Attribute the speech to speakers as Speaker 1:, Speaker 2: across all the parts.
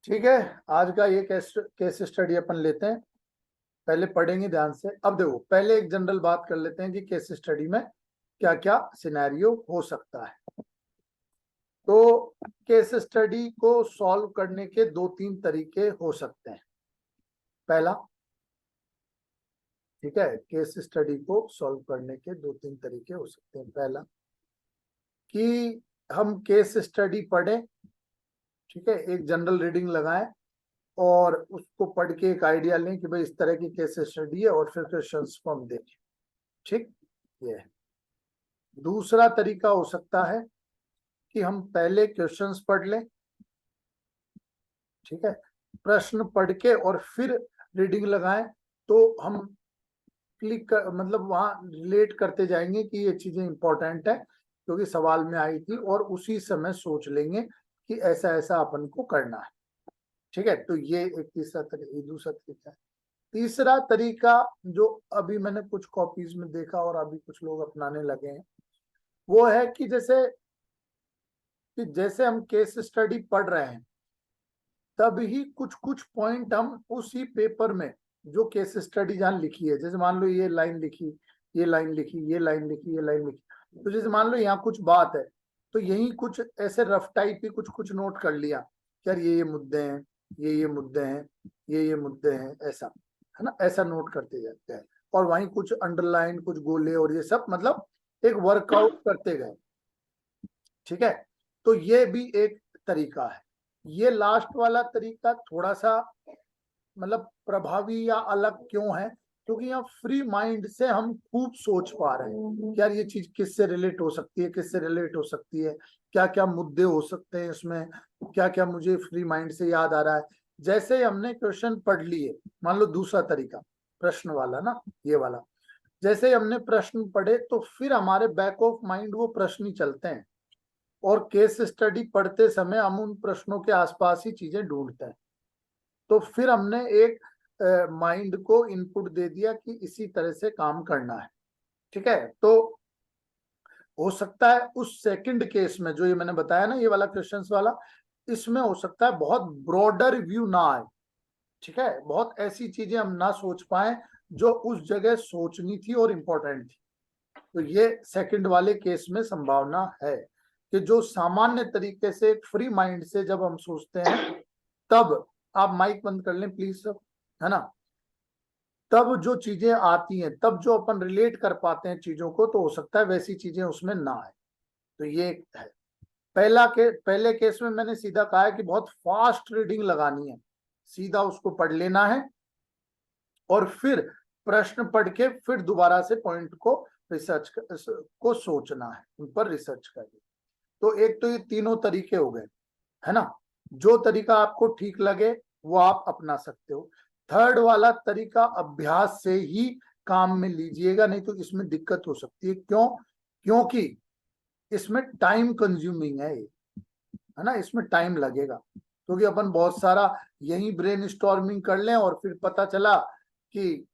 Speaker 1: ठीक है, आज का ये केस स्टडी अपन लेते हैं। पहले पढ़ेंगे ध्यान से। अब देखो, पहले एक जनरल बात कर लेते हैं कि केस स्टडी में क्या क्या सिनेरियो हो सकता है। तो केस स्टडी को सॉल्व करने के दो तीन तरीके हो सकते हैं। पहला, ठीक है, केस स्टडी को सॉल्व करने के दो तीन तरीके हो सकते हैं। पहला कि हम केस स्टडी पढ़ें, ठीक है, एक जनरल रीडिंग लगाएं और उसको पढ़ के एक आइडिया लें कि भाई इस तरह की केस स्टडी है, और फिर क्वेश्चंस को हम देखें। ठीक, ये है। दूसरा तरीका हो सकता है कि हम पहले क्वेश्चंस पढ़ लें, ठीक है, प्रश्न पढ़ के और फिर रीडिंग लगाएं, तो हम मतलब वहां रिलेट करते जाएंगे कि ये चीजें इंपॉर्टेंट है क्योंकि सवाल में आई थी, और उसी समय सोच लेंगे कि ऐसा ऐसा अपन को करना है। ठीक है, तो ये एक तीसरा तरीका, दूसरा तरीका है। तीसरा तरीका जो अभी मैंने कुछ कॉपीज में देखा और अभी कुछ लोग अपनाने लगे हैं, वो है कि जैसे हम केस स्टडी पढ़ रहे हैं तब ही कुछ कुछ पॉइंट हम उसी पेपर में जो केस स्टडी जहां लिखी है, जैसे मान लो ये लाइन लिखी, ये लाइन लिखी, ये लाइन लिखी, ये लाइन लिखी, तो जैसे मान लो यहाँ कुछ बात है तो यही कुछ ऐसे रफ टाइप ही कुछ कुछ नोट कर लिया कि यार ये मुद्दे हैं, ये मुद्दे हैं, ये मुद्दे हैं, ऐसा है ना, ऐसा नोट करते जाते हैं। और वहीं कुछ अंडरलाइन, कुछ गोले और ये सब, मतलब एक वर्कआउट करते गए। ठीक है, तो ये भी एक तरीका है। ये लास्ट वाला तरीका थोड़ा सा मतलब प्रभावी या अलग क्यों है, क्योंकि यहाँ फ्री माइंड से हम खूब सोच पा रहे हैं कि यार ये चीज किससे रिलेट हो सकती है, किससे रिलेट हो सकती है, क्या क्या मुद्दे हो सकते हैं इसमें, क्या क्या मुझे फ्री माइंड से याद आ रहा है। जैसे ही हमने क्वेश्चन पढ़ लिए, मान लो दूसरा तरीका प्रश्न वाला ना, ये वाला, जैसे ही हमने प्रश्न पढ़े तो फिर हमारे बैक ऑफ माइंड वो प्रश्न ही चलते हैं, और केस स्टडी पढ़ते समय हम उन प्रश्नों के आसपास ही चीजें ढूंढते हैं। तो फिर हमने एक माइंड को इनपुट दे दिया कि इसी तरह से काम करना है। ठीक है, तो हो सकता है उस सेकंड केस में जो ये मैंने बताया ना, ये वाला क्वेश्चंस वाला, इसमें हो सकता है बहुत ब्रॉडर व्यू ना आए। ठीक है, बहुत ऐसी चीजें हम ना सोच पाए जो उस जगह सोचनी थी और इम्पोर्टेंट थी। तो ये सेकंड वाले केस में संभावना है कि जो सामान्य तरीके से फ्री माइंड से जब हम सोचते हैं, तब आप माइक बंद कर लें प्लीज सब, है ना, तब जो चीजें आती हैं, तब जो अपन रिलेट कर पाते हैं चीजों को, तो हो सकता है वैसी चीजें उसमें ना आए। तो ये है। पहले केस में मैंने सीधा कहा है कि बहुत फास्ट रीडिंग लगानी है, सीधा उसको पढ़ लेना है और फिर प्रश्न पढ़ के फिर दोबारा से पॉइंट को को सोचना है, उन पर रिसर्च करके। तो एक तो ये तीनों तरीके हो गए, है ना। जो तरीका आपको ठीक लगे वो आप अपना सकते हो। थर्ड वाला तरीका अभ्यास से ही काम में लीजिएगा, नहीं तो इसमें दिक्कत हो सकती है। क्यों? क्योंकि इसमें टाइम कंज्यूमिंग है ना, इसमें टाइम लगेगा, क्योंकि अपन बहुत सारा यही ब्रेन स्टॉर्मिंग कर लें और फिर पता चला कि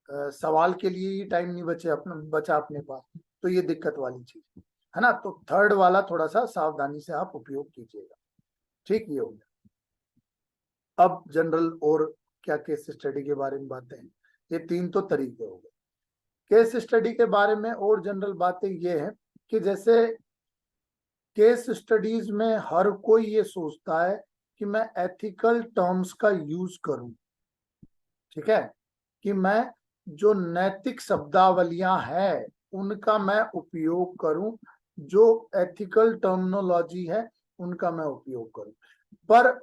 Speaker 1: सवाल के लिए ही टाइम नहीं बचा अपने पास, तो ये दिक्कत वाली चीज है ना। तो थर्ड वाला थोड़ा सा सावधानी से आप उपयोग कीजिएगा। ठीक, ये हो गया। अब जनरल और क्या केस स्टडी के बारे में बातें हैं, ये तीन तो तरीके हो गए। केस स्टडी के बारे में और जनरल बातें ये हैं कि जैसे केस स्टडीज में हर कोई ये सोचता है कि मैं एथिकल टर्म्स का यूज करूं, ठीक है, कि मैं जो नैतिक शब्दावलियां हैं उनका मैं उपयोग करूं, जो एथिकल टर्मिनोलॉजी है उनका मैं उपयोग करूं। पर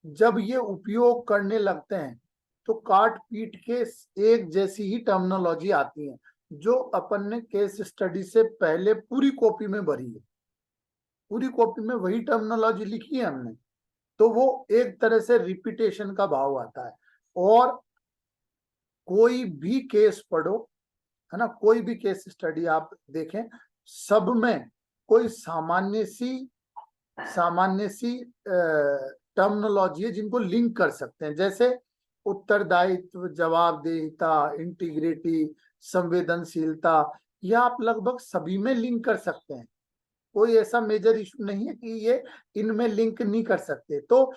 Speaker 1: जब ये उपयोग करने लगते हैं तो काट पीट के एक जैसी ही टर्मिनोलॉजी आती है जो अपन ने केस स्टडी से पहले पूरी कॉपी में भरी है, पूरी कॉपी में वही टर्मिनोलॉजी लिखी है हमने। तो वो एक तरह से रिपीटेशन का भाव आता है। और कोई भी केस पढ़ो, है ना, कोई भी केस स्टडी आप देखें, सब में कोई सामान्य सी टर्मिनोलॉजी है जिनको लिंक कर सकते हैं, जैसे उत्तरदायित्व, जवाबदेहिता, इंटीग्रिटी, संवेदनशीलता, यह आप लगभग सभी में लिंक कर सकते हैं। कोई ऐसा मेजर इशू नहीं है कि ये इनमें लिंक नहीं कर सकते। तो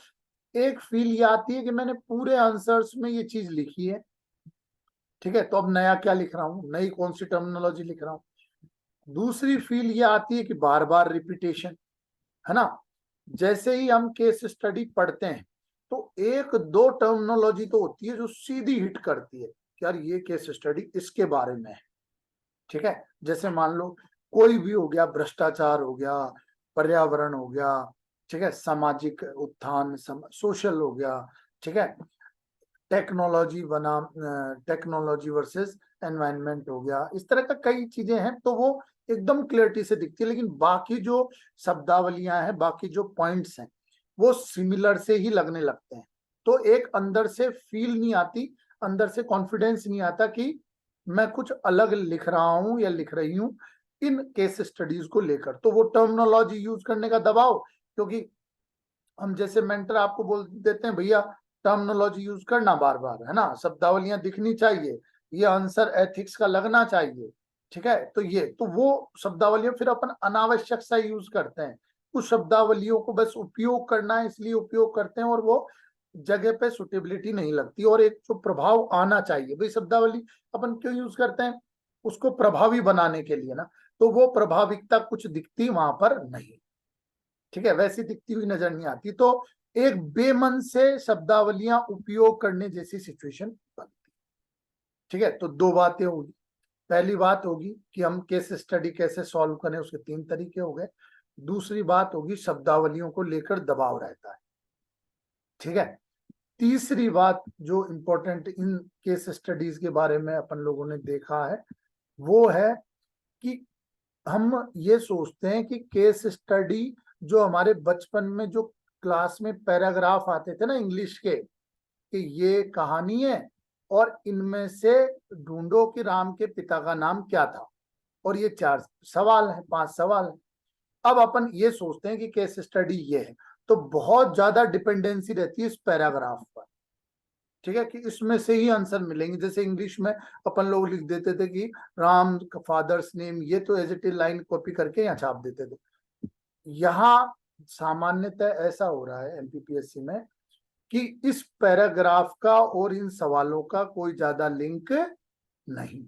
Speaker 1: एक फील ये आती है कि मैंने पूरे आंसर्स में ये चीज लिखी है, ठीक है, तो अब नया क्या लिख रहा हूँ, नई कौन सी टर्मिनोलॉजी लिख रहा हूँ। दूसरी फील ये आती है कि बार बार रिपीटेशन, है ना। जैसे ही हम केस स्टडी पढ़ते हैं तो एक दो टर्मिनोलॉजी तो होती है जो सीधी हिट करती है कि यार ये केस स्टडी इसके बारे में है, ठीक है। जैसे मान लो कोई भी हो गया, भ्रष्टाचार हो गया, पर्यावरण हो गया, ठीक है, सामाजिक उत्थान, सोशल हो गया, ठीक है, टेक्नोलॉजी बना, टेक्नोलॉजी वर्सेस एनवायरनमेंट हो गया, इस तरह का कई चीजें हैं, तो वो एकदम क्लियरिटी से दिखती है। लेकिन बाकी जो शब्दावलियां हैं, बाकी जो पॉइंट्स हैं, वो सिमिलर से ही लगने लगते हैं। तो एक अंदर से फील नहीं आती, अंदर से कॉन्फिडेंस नहीं आता कि मैं कुछ अलग लिख रहा हूं या लिख रही हूं इन केस स्टडीज को लेकर। तो वो टर्मिनोलॉजी यूज करने का दबाव, क्योंकि हम जैसे मेंटर आपको बोल देते हैं भैया टर्मिनोलॉजी यूज करना बार बार, है ना, शब्दावलियां दिखनी चाहिए, ये आंसर एथिक्स का लगना चाहिए, ठीक है, तो ये तो वो शब्दावलियां फिर अपन अनावश्यक सा यूज करते हैं। कुछ शब्दावलियों को बस उपयोग करना है इसलिए उपयोग करते हैं और वो जगह पे सुटेबिलिटी नहीं लगती। और एक जो प्रभाव आना चाहिए, भाई शब्दावली अपन क्यों यूज करते हैं, उसको प्रभावी बनाने के लिए ना, तो वो प्रभाविकता कुछ दिखती वहां पर नहीं, ठीक है, वैसी दिखती हुई नजर नहीं आती। तो एक बेमन से शब्दावलियां उपयोग करने जैसी सिचुएशन बनती, ठीक है। तो दो बातें होगी, पहली बात होगी कि हम केस स्टडी कैसे सॉल्व करें, उसके तीन तरीके हो गए। दूसरी बात होगी शब्दावलियों को लेकर दबाव रहता है, ठीक है। तीसरी बात जो इम्पोर्टेंट इन केस स्टडीज के बारे में अपन लोगों ने देखा है वो है कि हम ये सोचते हैं कि केस स्टडी जो हमारे बचपन में जो क्लास में पैराग्राफ आते थे ना इंग्लिश के, कि ये कहानी है और इनमें से ढूंढो कि राम के पिता का नाम क्या था, और ये 4 सवाल है, 5 सवाल है। अब अपन ये सोचते हैं कि केस स्टडी ये है, तो बहुत ज्यादा डिपेंडेंसी रहती है इस पैराग्राफ पर, ठीक है, कि इसमें से ही आंसर मिलेंगे। जैसे इंग्लिश में अपन लोग लिख देते थे कि राम का फादर्स नेम, ये तो as it is line copy करके यहाँ छाप देते थे। यहाँ सामान्यतः ऐसा हो रहा है एमपीपीएससी में कि इस पैराग्राफ का और इन सवालों का कोई ज्यादा लिंक नहीं,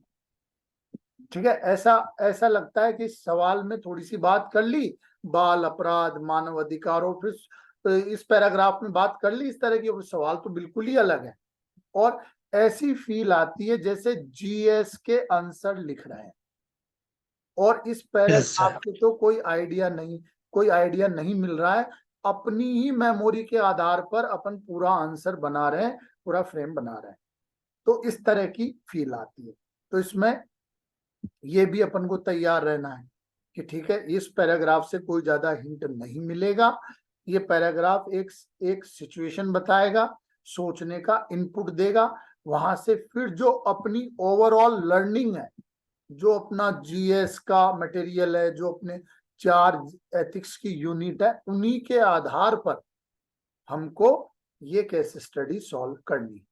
Speaker 1: ठीक है। ऐसा ऐसा लगता है कि इस सवाल में थोड़ी सी बात कर ली बाल अपराध, मानव अधिकारों, फिर इस पैराग्राफ में बात कर ली इस तरह की, सवाल तो बिल्कुल ही अलग है। और ऐसी फील आती है जैसे जीएस के आंसर लिख रहे हैं, और इस पैराग्राफ से तो कोई आइडिया नहीं मिल रहा है, अपनी ही मेमोरी के आधार पर अपन पूरा आंसर बना रहे हैं, पूरा फ्रेम बना रहे हैं। तो इस तरह की फील आती है। तो इसमें ये भी अपन को तैयार रहना है कि ठीक है, इस पैराग्राफ से कोई ज्यादा हिंट नहीं मिलेगा, ये पैराग्राफ एक सिचुएशन बताएगा, सोचने का इनपुट देगा, वहां से फिर जो अपनी ओवरऑल लर्निंग है, जो अपना जीएस का मटेरियल है, जो अपने 4 एथिक्स की यूनिट है, उन्हीं के आधार पर हमको ये केस स्टडी सॉल्व करनी।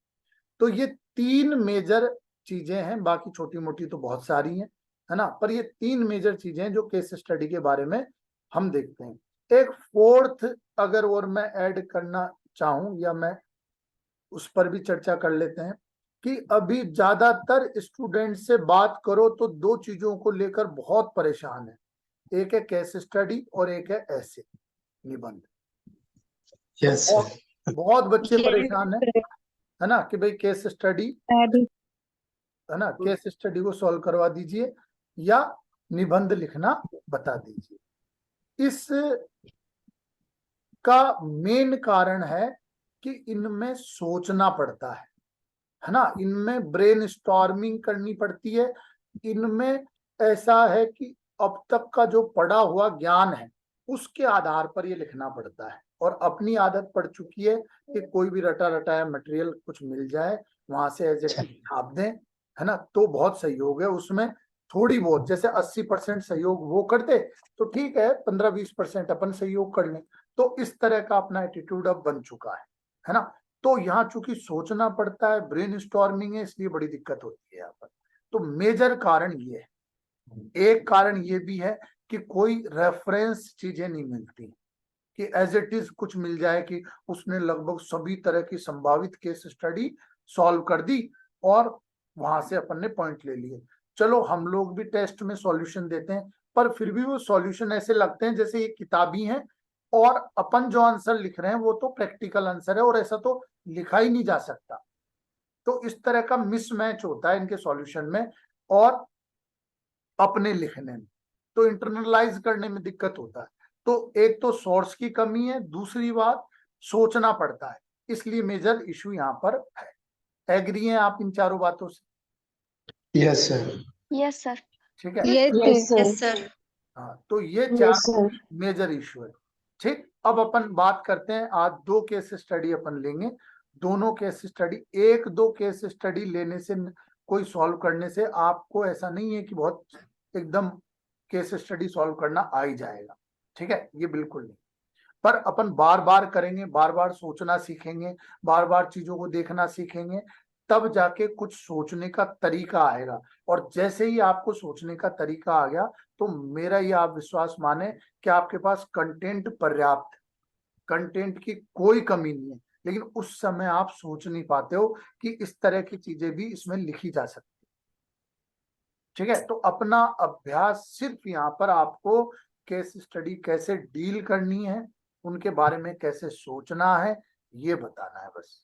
Speaker 1: तो ये 3 मेजर चीजें हैं, बाकी छोटी मोटी तो बहुत सारी हैं, है ना, पर ये 3 मेजर चीजें हैं जो केस स्टडी के बारे में हम देखते हैं। एक फोर्थ अगर और मैं ऐड करना चाहूं, या मैं उस पर भी चर्चा कर लेते हैं कि अभी ज्यादातर स्टूडेंट से बात करो तो 2 चीजों को लेकर बहुत परेशान है, एक है केस स्टडी और एक है ऐसे निबंध।
Speaker 2: यस
Speaker 1: तो बहुत बच्चे परेशान
Speaker 2: सर।
Speaker 1: है ना, कि भाई केस स्टडी, है ना, केस स्टडी को सॉल्व करवा दीजिए या निबंध लिखना बता दीजिए। इस का मेन कारण है कि इनमें सोचना पड़ता है ना, इनमें ब्रेन स्टॉर्मिंग करनी पड़ती है। इनमें ऐसा है कि अब तक का जो पढ़ा हुआ ज्ञान है उसके आधार पर ये लिखना पड़ता है, और अपनी आदत पड़ चुकी है कि कोई भी रटा रटाया मटेरियल कुछ मिल जाए वहां से एज इट छाप दें, है ना, तो बहुत सहयोग है उसमें। थोड़ी बहुत जैसे 80% सहयोग वो करते तो ठीक है, 15-20% अपन सहयोग कर लें। तो इस तरह का अपना एटीट्यूड अब बन चुका है ना। तो यहाँ चूंकि सोचना पड़ता है, ब्रेन स्टॉर्मिंग है, इसलिए बड़ी दिक्कत होती है यहाँ पर। तो मेजर कारण ये है। एक कारण ये भी है कि कोई रेफरेंस चीजें नहीं मिलती, कि एज इट इज कुछ मिल जाए कि उसने लगभग सभी तरह की संभावित केस स्टडी सॉल्व कर दी और वहां से अपन ने पॉइंट ले लिए। चलो हम लोग भी टेस्ट में सॉल्यूशन देते हैं, पर फिर भी वो सॉल्यूशन ऐसे लगते हैं जैसे ये किताबी हैं और अपन जो आंसर लिख रहे हैं वो तो प्रैक्टिकल आंसर है और ऐसा तो लिखा ही नहीं जा सकता। तो इस तरह का मिसमैच होता है इनके सॉल्यूशन में और अपने लिखने में, तो इंटरनलाइज करने में दिक्कत होता है। तो एक तो सोर्स की कमी है, दूसरी बात सोचना पड़ता है, इसलिए मेजर इशू यहाँ पर है। एग्री हैं आप इन चारों बातों से?
Speaker 2: Yes, sir.
Speaker 3: Yes sir.
Speaker 1: ठीक है।
Speaker 4: Yes, sir.
Speaker 3: Yes sir.
Speaker 1: हाँ, तो ये
Speaker 4: Yes,
Speaker 1: चार
Speaker 4: sir.
Speaker 1: मेजर इशू है। ठीक, अब अपन बात करते हैं, आज दो केस स्टडी अपन लेंगे। दोनों केस स्टडी, एक दो केस स्टडी लेने से कोई सॉल्व करने से आपको ऐसा नहीं है कि बहुत एकदम केस स्टडी सॉल्व करना आ ही जाएगा। ठीक है, ये बिल्कुल नहीं, पर अपन बार बार करेंगे, बार बार सोचना सीखेंगे, बार बार चीजों को देखना सीखेंगे, तब जाके कुछ सोचने का तरीका आएगा। और जैसे ही आपको सोचने का तरीका आ गया तो मेरा ये आप विश्वास माने कि आपके पास कंटेंट पर्याप्त, कंटेंट की कोई कमी नहीं है, लेकिन उस समय आप सोच नहीं पाते हो कि इस तरह की चीजें भी इसमें लिखी जा सकती। ठीक है, तो अपना अभ्यास सिर्फ यहाँ पर आपको केस स्टडी कैसे डील करनी है, उनके बारे में कैसे सोचना है, ये बताना है बस।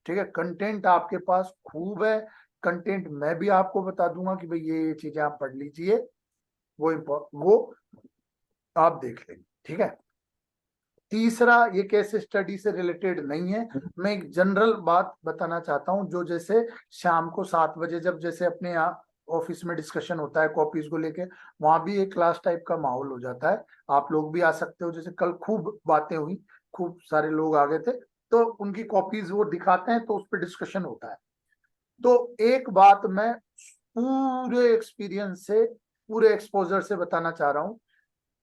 Speaker 1: ठीक है, कंटेंट आपके पास खूब है, कंटेंट मैं भी आपको बता दूंगा कि भाई ये चीजें आप पढ़ लीजिए, वो आप देख लेंगे। ठीक है, तीसरा, ये केस स्टडी से रिलेटेड नहीं है, मैं एक जनरल बात बताना चाहता हूं, जो जैसे शाम को 7 बजे जब जैसे अपने यहाँ ऑफिस में डिस्कशन होता है कॉपीज को लेके, वहां भी एक क्लास टाइप का माहौल हो जाता है। आप लोग भी आ सकते हो, जैसे कल खूब बातें हुई, खूब सारे लोग आ गए थे, तो उनकी कॉपीज वो दिखाते हैं तो उस पर डिस्कशन होता है। तो एक बात मैं पूरे एक्सपीरियंस से, पूरे एक्सपोजर से बताना चाह रहा हूं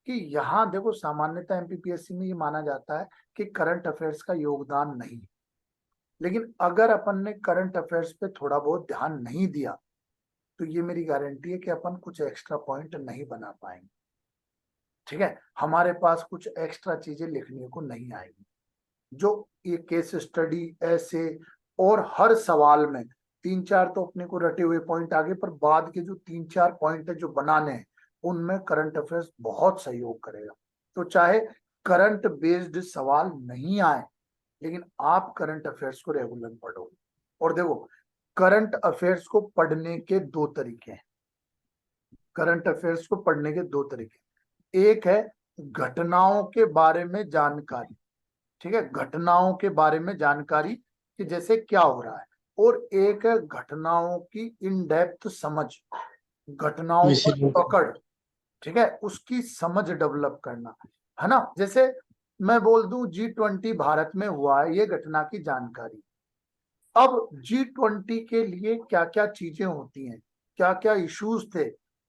Speaker 1: कि यहाँ देखो, सामान्यतः एमपीपीएससी में ये माना जाता है कि करंट अफेयर्स का योगदान नहीं, लेकिन अगर अपन ने करंट अफेयर्स पे थोड़ा बहुत ध्यान नहीं दिया तो ये मेरी गारंटी है कि अपन कुछ एक्स्ट्रा पॉइंट नहीं बना पाएंगे। ठीक है, हमारे पास कुछ एक्स्ट्रा चीजें लिखने को नहीं आएगी। जो ये केस स्टडी ऐसे और हर सवाल में 3-4 तो अपने को रटे हुए पॉइंट आगे, पर बाद के जो 3-4 पॉइंट है जो बनाने हैं, उनमें करंट अफेयर्स बहुत सहयोग करेगा। तो चाहे करंट बेस्ड सवाल नहीं आए, लेकिन आप करंट अफेयर्स को रेगुलर पढ़ो। और देखो, करंट अफेयर्स को पढ़ने के दो तरीके हैं, करंट अफेयर्स को पढ़ने के दो तरीके, एक है घटनाओं के बारे में जानकारी। ठीक है, घटनाओं के बारे में जानकारी कि जैसे क्या हो रहा है, और एक है घटनाओं की इन डेप्थ समझ, घटनाओं पर पकड़। ठीक है, उसकी समझ डेवलप करना है ना। जैसे मैं बोल दूं G20 भारत में हुआ है, ये घटना की जानकारी। अब G20 के लिए क्या क्या चीजें होती हैं, क्या क्या इश्यूज थे,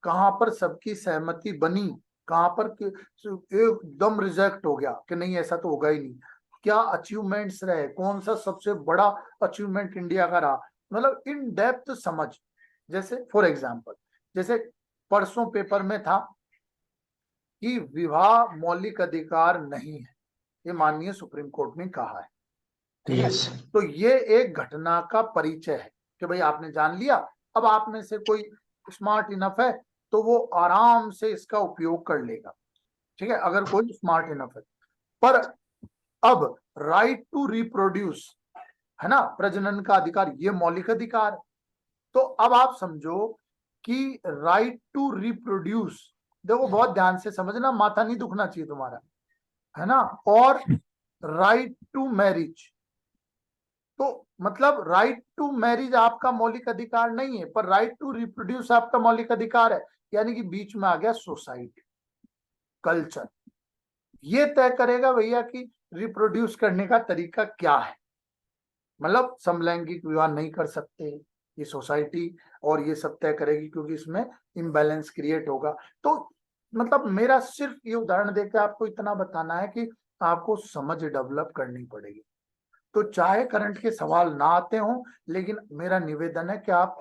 Speaker 1: कहां पर सबकी सहमति बनी, कहां पर एकदम रिजेक्ट हो गया कि नहीं ऐसा तो होगा ही नहीं, क्या अचीवमेंट्स रहे, कौन सा सबसे बड़ा अचीवमेंट इंडिया का रहा, मतलब इन डेप्थ समझ। जैसे फॉर एग्जांपल, जैसे परसों पेपर में था कि विवाह मौलिक अधिकार नहीं है, ये माननीय सुप्रीम कोर्ट ने कहा है।
Speaker 2: Yes.
Speaker 1: तो ये एक घटना का परिचय है कि भाई आपने जान लिया, अब आप में से कोई स्मार्ट इनफ है तो वो आराम से इसका उपयोग कर लेगा। ठीक है, अगर कोई स्मार्ट इनफ है। पर अब राइट टू रिप्रोड्यूस है ना, प्रजनन का अधिकार, ये मौलिक अधिकार। तो अब आप समझो कि राइट टू रिप्रोड्यूस, देखो बहुत ध्यान से समझना, माथा नहीं दुखना चाहिए तुम्हारा, है ना। और राइट टू मैरिज, तो मतलब राइट टू मैरिज आपका मौलिक अधिकार नहीं है, पर राइट टू रिप्रोड्यूस आपका मौलिक अधिकार है। यानी कि बीच में आ गया सोसाइटी, कल्चर, ये तय करेगा भैया कि रिप्रोड्यूस करने का तरीका क्या है। मतलब समलैंगिक विवाह नहीं कर सकते, ये सोसाइटी और ये सब तय करेगी, क्योंकि इसमें इम्बैलेंस क्रिएट होगा। तो मतलब मेरा सिर्फ ये उदाहरण देकर आपको इतना बताना है कि आपको समझ डेवलप करनी पड़ेगी। तो चाहे करंट के सवाल ना आते हो, लेकिन मेरा निवेदन है कि आप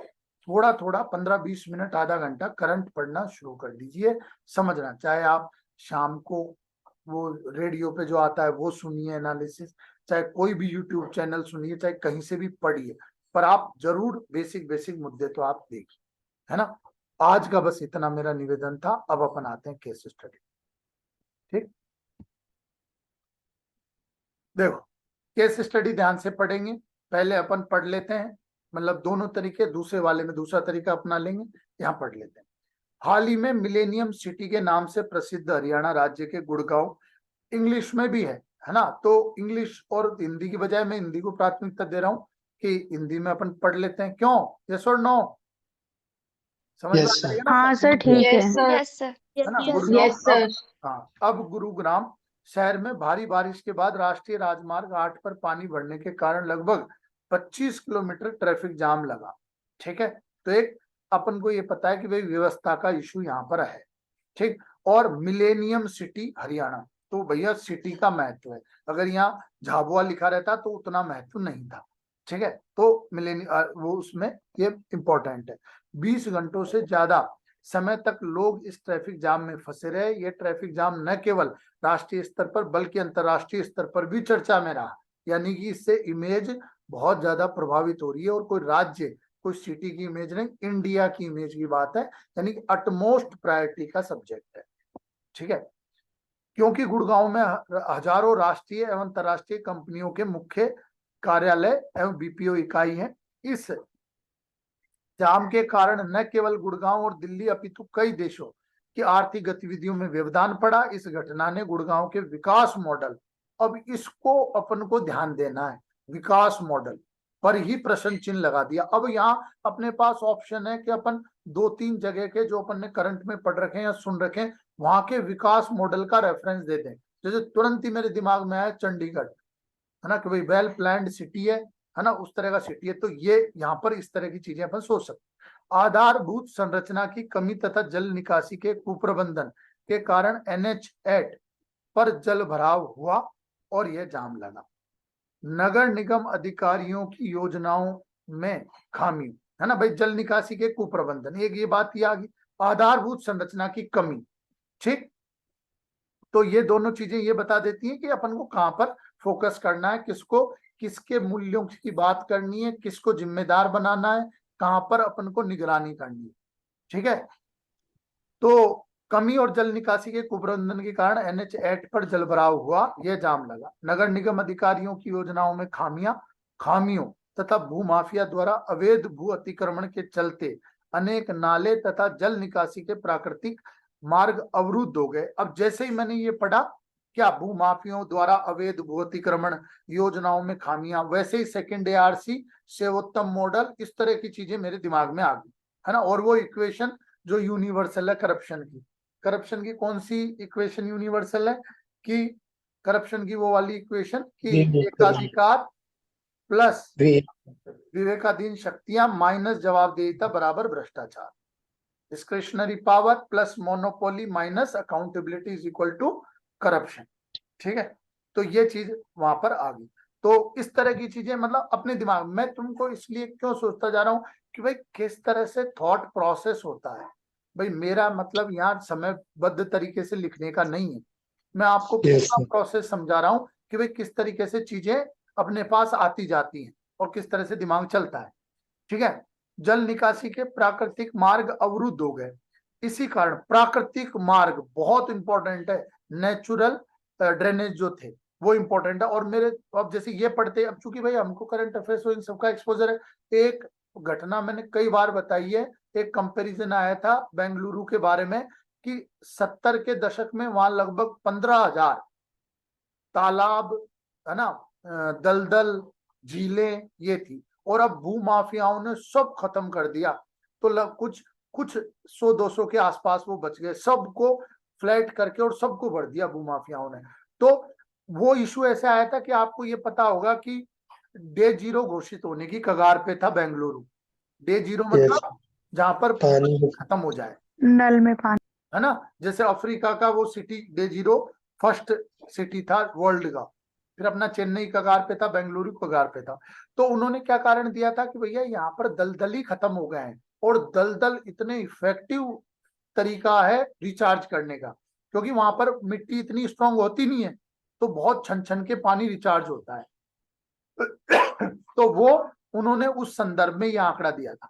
Speaker 1: थोड़ा थोड़ा 15-20 मिनट, आधा घंटा करंट पढ़ना शुरू कर दीजिए, समझना। चाहे आप शाम को वो रेडियो पे जो आता है वो सुनिए एनालिसिस, चाहे कोई भी यूट्यूब चैनल सुनिए, चाहे कहीं से भी पढ़िए, पर आप जरूर बेसिक बेसिक मुद्दे तो आप देखिए, है ना। आज का बस इतना मेरा निवेदन था। अब अपन आते हैं केस स्टडी। ठीक, देखो केस स्टडी ध्यान से पढ़ेंगे। पहले अपन पढ़ लेते हैं, मतलब दोनों तरीके, दूसरे वाले में दूसरा तरीका अपना लेंगे। यहाँ पढ़ लेते हैं। हाल ही में मिलेनियम सिटी के नाम से प्रसिद्ध हरियाणा राज्य के गुड़गांव, इंग्लिश में भी है ना, तो इंग्लिश और हिंदी की बजाय मैं हिंदी को प्राथमिकता दे रहा हूँ कि हिंदी में अपन पढ़ लेते हैं। क्यों? यस और नो? समझ में
Speaker 2: Yes,
Speaker 1: आ रही
Speaker 2: sir.
Speaker 1: है ना
Speaker 3: हाँ
Speaker 1: कैसे
Speaker 3: सर,
Speaker 1: मुद्दे?
Speaker 3: ठीक है।
Speaker 4: Yes sir.
Speaker 5: Yes sir.
Speaker 1: है ना,
Speaker 5: यस
Speaker 1: गुड़गांव
Speaker 4: यस सर।
Speaker 1: हाँ, अब गुरुग्राम शहर में भारी बारिश के बाद राष्ट्रीय राजमार्ग 8 पर पानी बढ़ने के कारण लगभग 25 किलोमीटर ट्रैफिक जाम लगा। ठीक है, तो एक अपन को ये पता है कि भाई व्यवस्था का इशू यहाँ पर है। ठीक, और मिलेनियम सिटी हरियाणा, तो भैया सिटी का महत्व है। अगर यहाँ झाबुआ लिखा रहता तो उतना महत्व नहीं था। ठीक है, तो वो उसमें ये इंपॉर्टेंट है। 20 घंटों से ज्यादा समय तक लोग इस ट्रैफिक जाम में फंसे रहे। ये ट्रैफिक जाम न केवल राष्ट्रीय स्तर पर बल्कि अंतर्राष्ट्रीय स्तर पर भी चर्चा में रहा। यानी कि इससे इमेज बहुत ज्यादा प्रभावित हो रही है, और कोई राज्य कोई सिटी की इमेज नहीं, इंडिया की इमेज की बात है। यानी कि अटमोस्ट प्रायोरिटी का सब्जेक्ट है। ठीक है, क्योंकि गुड़गांव में हजारों राष्ट्रीय एवं अंतर्राष्ट्रीय कंपनियों के मुख्य कार्यालय एवं बीपीओ इकाई है। इस जाम के कारण न केवल गुड़गांव और दिल्ली अपितु कई देशों की आर्थिक गतिविधियों में व्यवधान पड़ा। इस घटना ने गुड़गांव के विकास मॉडल, अब इसको अपन को ध्यान देना है, विकास मॉडल पर ही प्रश्न चिन्ह लगा दिया। अब यहाँ अपने पास ऑप्शन है कि अपन 2-3 जगह के जो अपन ने करंट में पढ़ रखे हैं या सुन रखे हैं, वहां के विकास मॉडल का रेफरेंस दे दें। जैसे तुरंत ही मेरे दिमाग में आया चंडीगढ़, है ना, कि भाई वेल प्लान्ड सिटी है ना, उस तरह का सिटी है। तो ये यहाँ पर इस तरह की चीजें अपन सोच सकते। आधारभूत संरचना की कमी तथा जल निकासी के कुप्रबंधन के कारण NH8 पर जल भराव हुआ और यह जाम लगा। नगर निगम अधिकारियों की योजनाओं में खामी, है ना भाई, जल निकासी के कुप्रबंधन, एक ये बात ही आ गई, आधारभूत संरचना की कमी। ठीक, तो ये दोनों चीजें ये बता देती हैं कि अपन को कहां पर फोकस करना है, किसको किसके मूल्यों की बात करनी है, किसको जिम्मेदार बनाना है, कहां पर अपन को निगरानी करनी है। ठीक है, तो कमी और जल निकासी के कुप्रबंधन के कारण NH8 पर जलभराव हुआ, यह जाम लगा। नगर निगम अधिकारियों की योजनाओं में खामियों तथा भूमाफिया द्वारा अवैध भू अतिक्रमण के चलते अनेक नाले तथा जल निकासी के प्राकृतिक मार्ग अवरुद्ध हो गए। अब जैसे ही मैंने ये पढ़ा, क्या भूमाफियों द्वारा अवैध भू अतिक्रमण, योजनाओं में खामियां, वैसे ही सेकंड ARC सर्वोत्तम मॉडल, इस तरह की चीजें मेरे दिमाग में आ गई, है ना। और वो इक्वेशन जो यूनिवर्सल है करप्शन की कौन सी इक्वेशन यूनिवर्सल है? कि करप्शन की वो वाली इक्वेशन कि एकाधिकार प्लस विवेकाधीन शक्तियां माइनस जवाबदेहिता बराबर भ्रष्टाचार, discretionary power plus monopoly minus accountability is equal to corruption. ठीक है, तो ये चीज वहां पर आ गई। तो इस तरह की चीजें मतलब अपने दिमाग में, मैं तुमको इसलिए क्यों सोचता जा रहा हूं कि भाई किस तरह से थॉट प्रोसेस होता है। भाई मेरा मतलब यहाँ समयबद्ध तरीके से लिखने का नहीं है, मैं आपको पूरा प्रोसेस समझा रहा हूँ कि भाई किस तरीके से चीजें अपने पास आती जाती हैं और किस तरह से दिमाग चलता है। ठीक है, जल निकासी के प्राकृतिक मार्ग अवरुद्ध हो गए। इसी कारण प्राकृतिक मार्ग बहुत इंपॉर्टेंट है, नेचुरल ड्रेनेज जो थे वो इंपॉर्टेंट है। और मेरे अब जैसे ये पढ़ते, अब चूंकि भाई हमको करंट अफेयर्स इन सबका एक्सपोजर है, एक घटना मैंने कई बार बताई है, एक कंपैरिजन आया था बेंगलुरु के बारे में कि 70 के दशक में वहां लगभग 15,000 तालाब, है ना, दलदल झीलें ये थी, और अब भूमाफियाओं ने सब खत्म कर दिया। तो कुछ कुछ 100-200 के आसपास वो बच गए, सबको फ्लैट करके और सबको भर दिया भूमाफियाओं ने। तो वो इशू ऐसा आया था कि आपको ये पता होगा कि डे 0 घोषित होने की कगार पे था बेंगलुरु। डे 0 मतलब जहां पर पानी खत्म हो जाए,
Speaker 3: नल में पानी,
Speaker 1: है ना। जैसे अफ्रीका का वो सिटी डे 0 फर्स्ट सिटी था वर्ल्ड का, फिर अपना चेन्नई कगार पे था, बेंगलुरु कगार पे था। तो उन्होंने क्या कारण दिया था कि भैया यहाँ पर दलदल ही खत्म हो गए हैं, और दलदल इतने इफेक्टिव तरीका है रिचार्ज करने का क्योंकि वहां पर मिट्टी इतनी स्ट्रांग होती नहीं है, तो बहुत छन छन के पानी रिचार्ज होता है। तो वो उन्होंने उस संदर्भ में यह आंकड़ा दिया था।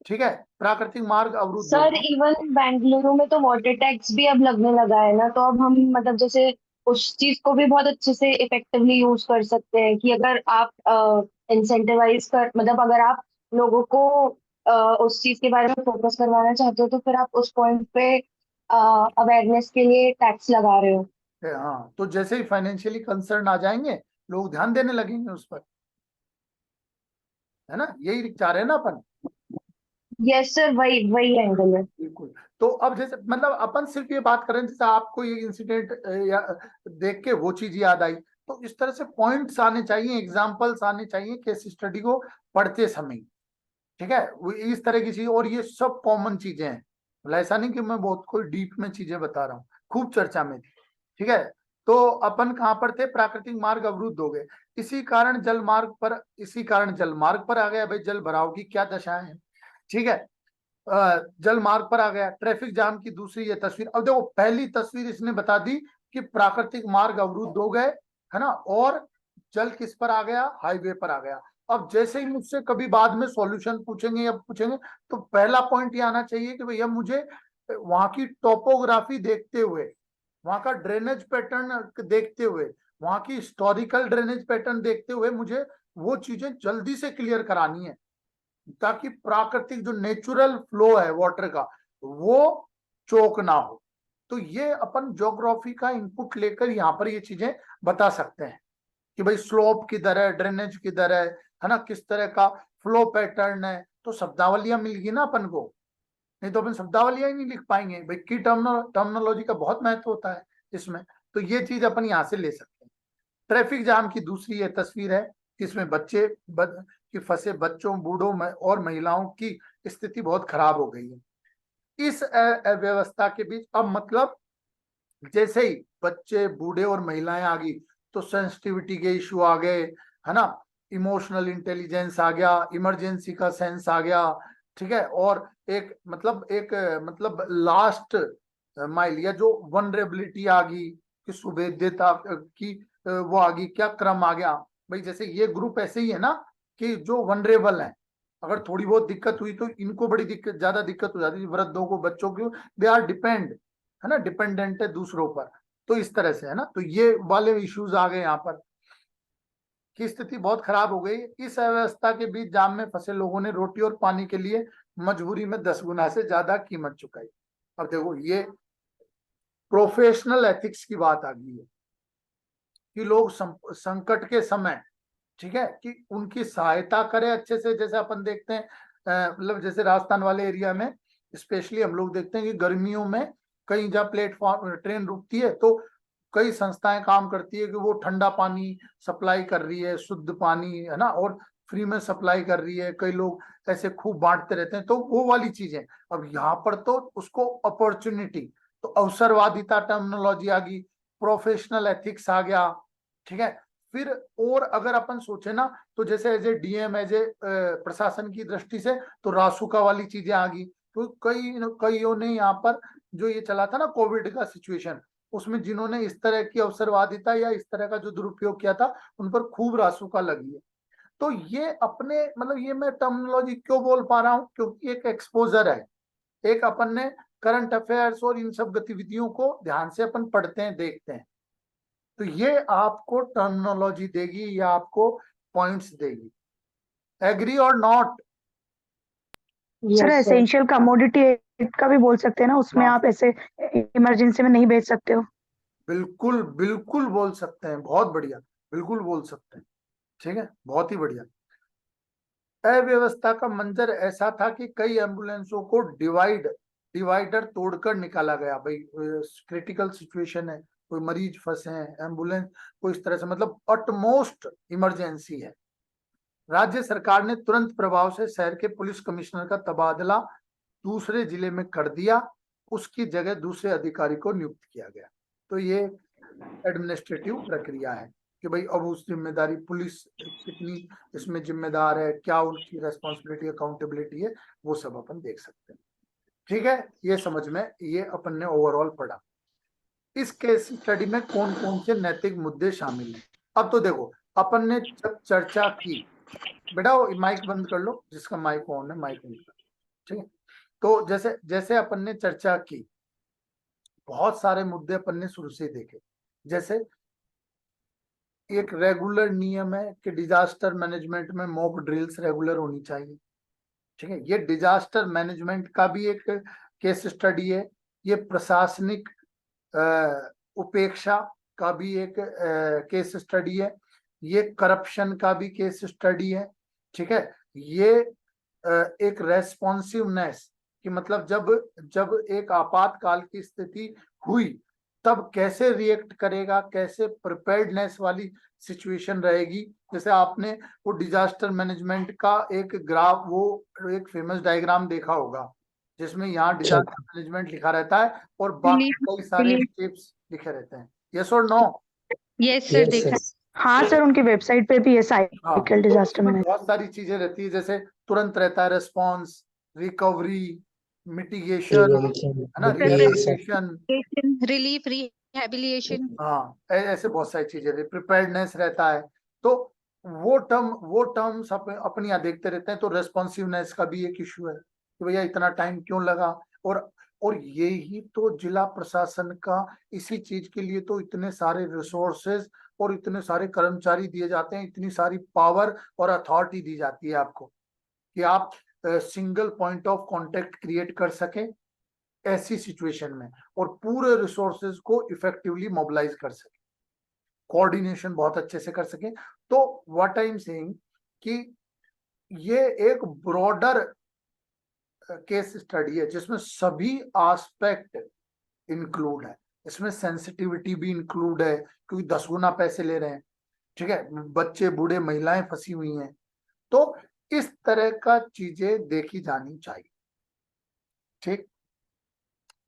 Speaker 1: ठीक है, प्राकृतिक मार्ग अवरुद्ध हो
Speaker 3: सर
Speaker 1: गए।
Speaker 3: इवन बेंगलुरु में तो वाटर टैक्स भी अब लगने लगा है ना, तो अब हम मतलब जैसे उस चीज को भी बहुत अच्छे से इफेक्टिवली यूज कर सकते हैं कि अगर आप इंसेंटिवाइज कर मतलब अगर आप लोगों को उस चीज के बारे में फोकस करवाना चाहते हो तो फिर आप उस पॉइंट पे अवेयरनेस के लिए टैक्स लगा रहे हो।
Speaker 1: हाँ, तो जैसे ही फाइनेंशियली कंसर्न आ जाएंगे, लोग ध्यान देने लगेंगे उस पर, है ना, यही चाह रहे हैं ना अपन।
Speaker 3: यस सर, वही वही एंगल है।
Speaker 1: बिल्कुल। तो अब जैसे मतलब अपन सिर्फ ये बात करें, जैसे आपको ये इंसिडेंट या देख के वो चीज याद आई, तो इस तरह से पॉइंट्स आने चाहिए, एग्जांपल्स आने चाहिए केस स्टडी को पढ़ते समय। ठीक है, वो इस तरह की चीज, और ये सब कॉमन चीजें हैं, मतलब ऐसा नहीं कि मैं बहुत कोई डीप में चीजें बता रहा हूँ, खूब चर्चा में थी। ठीक है, तो अपन कहाँ पर थे, प्राकृतिक मार्ग अवरुद्ध हो गए, इसी कारण जल मार्ग पर आ गया। भाई जल भराव की क्या दशा है। ठीक है, जल मार्ग पर आ गया, ट्रैफिक जाम की दूसरी ये तस्वीर। अब देखो, पहली तस्वीर इसने बता दी कि प्राकृतिक मार्ग अवरुद्ध हो गए, है ना, और जल किस पर आ गया, हाईवे पर आ गया। अब जैसे ही मुझसे कभी बाद में सॉल्यूशन पूछेंगे या पूछेंगे, तो पहला पॉइंट ये आना चाहिए कि भैया मुझे वहां की टोपोग्राफी देखते हुए, वहां का ड्रेनेज पैटर्न देखते हुए, वहां की हिस्टोरिकल ड्रेनेज पैटर्न देखते हुए मुझे वो चीजें जल्दी से क्लियर करानी है, ताकि प्राकृतिक जो नेचुरल फ्लो है वाटर का, वो चोक ना हो। तो ये अपन ज्योग्राफी का इनपुट लेकर यहाँ पर ये चीजें बता सकते हैं कि भाई स्लोप किधर है, ड्रेनेज किधर है ना, किस तरह का फ्लो पैटर्न है। तो शब्दावलियां मिल गई ना अपन को, नहीं तो अपन शब्दावलियां ही नहीं लिख पाएंगे भाई। की टर्मिनोलॉजी का बहुत महत्व होता है इसमें। तो ये चीज अपन यहाँ से ले सकते हैं। ट्रैफिक जाम की दूसरी ये तस्वीर है, इसमें बच्चे कि फंसे बच्चों, बूढ़ों में और महिलाओं की स्थिति बहुत खराब हो गई है इस अव्यवस्था के बीच। अब मतलब जैसे ही बच्चे, बूढ़े और महिलाएं आ गई, तो सेंसिटिविटी के इशू आ गए, है ना, इमोशनल इंटेलिजेंस आ गया, इमरजेंसी का सेंस आ गया। ठीक है, और एक लास्ट माइल या जो वनरेबिलिटी आ गई, कि सुभेद्यता की वो आ गई, क्या क्रम आ गया। भाई जैसे ये ग्रुप ऐसे ही है ना, कि जो वनरेबल है, अगर थोड़ी बहुत दिक्कत हुई तो इनको बड़ी दिक्कत, ज्यादा दिक्कत हो जाती है, वृद्धों को, बच्चों को, दे आर डिपेंड, है ना, डिपेंडेंट है दूसरों पर। तो इस तरह से, है ना, तो ये वाले इश्यूज आ गए यहाँ पर, की स्थिति बहुत खराब हो गई। इस अव्यवस्था के बीच जाम में फंसे लोगों ने रोटी और पानी के लिए मजबूरी में 10 गुना से ज्यादा कीमत चुकाई। अब देखो, ये प्रोफेशनल एथिक्स की बात आ गई है, कि लोग संकट के समय, ठीक है, कि उनकी सहायता करें अच्छे से। जैसे अपन देखते हैं, मतलब जैसे राजस्थान वाले एरिया में स्पेशली हम लोग देखते हैं कि गर्मियों में कहीं जहाँ प्लेटफॉर्म ट्रेन रुकती है, तो कई संस्थाएं काम करती है कि वो ठंडा पानी सप्लाई कर रही है, शुद्ध पानी, है ना, और फ्री में सप्लाई कर रही है। कई लोग ऐसे खूब बांटते रहते हैं, तो वो वाली चीजें। अब यहाँ पर तो उसको अपॉर्चुनिटी, तो अवसरवादिता टर्मिनोलॉजी आ गई, प्रोफेशनल एथिक्स आ गया। ठीक है, फिर और अगर अपन सोचे ना, तो जैसे as a DM, as a प्रशासन की दृष्टि से, तो रासुका वाली चीजें आ गई। तो कईयों ने यहाँ पर जो ये चला था ना कोविड का सिचुएशन, उसमें जिन्होंने इस तरह की अवसरवादिता या इस तरह का जो दुरुपयोग किया था, उन पर खूब रासुका लगी है। तो ये अपने मतलब, ये मैं टर्मिनोलॉजी क्यों बोल पा रहा हूँ, क्योंकि एक एक्सपोजर है, एक अपन ने करंट अफेयर्स और इन सब गतिविधियों को ध्यान से अपन पढ़ते हैं, देखते हैं। तो ये आपको टर्मिनोलॉजी देगी या आपको पॉइंट्स देगी। एग्री और not.
Speaker 2: Sir
Speaker 3: yes sir.
Speaker 2: Essential commodity का भी बोल सकते हैं ना, उसमें
Speaker 1: हाँ,
Speaker 2: आप ऐसे इमरजेंसी में नहीं बेच सकते हो।
Speaker 1: बिल्कुल बिल्कुल बोल सकते हैं, बहुत बढ़िया, बिल्कुल बोल सकते हैं। ठीक है, बहुत ही बढ़िया। अव्यवस्था का मंजर ऐसा था कि कई एम्बुलेंसों को डिवाइडर तोड़कर निकाला गया। भाई क्रिटिकल सिचुएशन है, कोई मरीज फंसे हैं, एम्बुलेंस को इस तरह से, मतलब अटमोस्ट इमरजेंसी है। राज्य सरकार ने तुरंत प्रभाव से शहर के पुलिस कमिश्नर का तबादला दूसरे जिले में कर दिया, उसकी जगह दूसरे अधिकारी को नियुक्त किया गया। तो ये एडमिनिस्ट्रेटिव प्रक्रिया है कि भाई अब उस जिम्मेदारी, पुलिस कितनी इसमें जिम्मेदार है, क्या उनकी रेस्पॉन्सिबिलिटी, अकाउंटेबिलिटी है, वो सब अपन देख सकते हैं। ठीक है, ये समझ में, ये अपन ने ओवरऑल पढ़ा। इस केस स्टडी में कौन कौन से नैतिक मुद्दे शामिल हैं। अब तो देखो, अपन ने जब चर्चा की, बेटा वो माइक बंद कर लो, जिसका माइक ऑन है माइक बंद कर, ठीक है। तो जैसे जैसे अपन ने चर्चा की, बहुत सारे मुद्दे अपन ने शुरू से ही देखे। जैसे एक रेगुलर नियम है कि डिजास्टर मैनेजमेंट में मॉक ड्रिल्स रेगुलर होनी चाहिए, ठीक है। ये डिजास्टर मैनेजमेंट का भी एक केस स्टडी है। ये प्रशासनिक उपेक्षा का भी एक केस स्टडी है। ये करप्शन का भी केस स्टडी है, ठीक है। ये एक रेस्पॉन्सिवनेस कि मतलब जब जब एक आपातकाल की स्थिति हुई तब कैसे रिएक्ट करेगा, कैसे प्रिपेयर्डनेस वाली सिचुएशन रहेगी। जैसे आपने वो डिजास्टर मैनेजमेंट का एक ग्राफ, वो एक फेमस डायग्राम देखा होगा, जिसमें यहाँ डिजास्टर मैनेजमेंट लिखा रहता है और बाकी कई सारे स्टेप्स लिखे रहते हैं। यस और नो?
Speaker 3: यस सर, देखा।
Speaker 2: हाँ सर, उनकी वेबसाइट पे भी है
Speaker 1: हाँ,
Speaker 2: साइकिल
Speaker 1: तो
Speaker 2: डिजास्टर
Speaker 1: उसमें
Speaker 2: मैनेजमेंट।
Speaker 1: बहुत सारी चीजें रहती है, जैसे तुरंत रहता है रेस्पॉन्स, रिकवरी, मिटिगेशन, है ना, रिहेबिलिटेशन,
Speaker 3: रिलीफ, रिहेबिलिटेशन।
Speaker 1: हाँ ऐसे बहुत सारी चीजें रहती, प्रिपेयर्डनेस रहता है। तो वो टर्म्स अपनी यहाँ देखते रहते हैं। तो रेस्पॉन्सिवनेस का भी एक इशू है कि भैया इतना टाइम क्यों लगा। और यही तो जिला प्रशासन का, इसी चीज के लिए तो इतने सारे रिसोर्सेज और इतने सारे कर्मचारी दिए जाते हैं, इतनी सारी पावर और अथॉरिटी दी जाती है आपको कि आप single point of contact create कर सके ऐसी सिचुएशन में, और पूरे रिसोर्सेज को इफेक्टिवली मोबिलाइज कर सके, कोऑर्डिनेशन बहुत अच्छे से कर सके। तो व्हाट आई एम सेइंग कि ये एक ब्रॉडर केस स्टडी है जिसमें सभी एस्पेक्ट इंक्लूड है। इसमें सेंसिटिविटी भी इंक्लूड है क्योंकि 10 गुना पैसे ले रहे हैं, ठीक है। बच्चे, बूढ़े, महिलाएं फंसी हुई हैं। तो इस तरह का चीजें देखी जानी चाहिए, ठीक।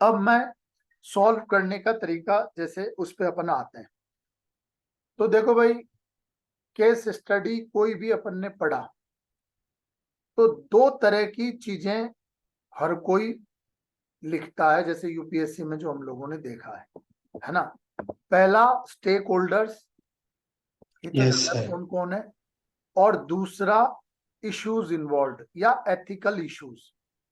Speaker 1: अब मैं सॉल्व करने का तरीका जैसे उस पे अपन आते हैं। तो देखो भाई, केस स्टडी कोई भी अपन ने पढ़ा तो दो तरह की चीजें हर कोई लिखता है, जैसे यूपीएससी में जो हम लोगों ने देखा है ना। पहला स्टेक होल्डर्स, कौन कौन है, और दूसरा इश्यूज इन्वॉल्व या एथिकल इश्यूज,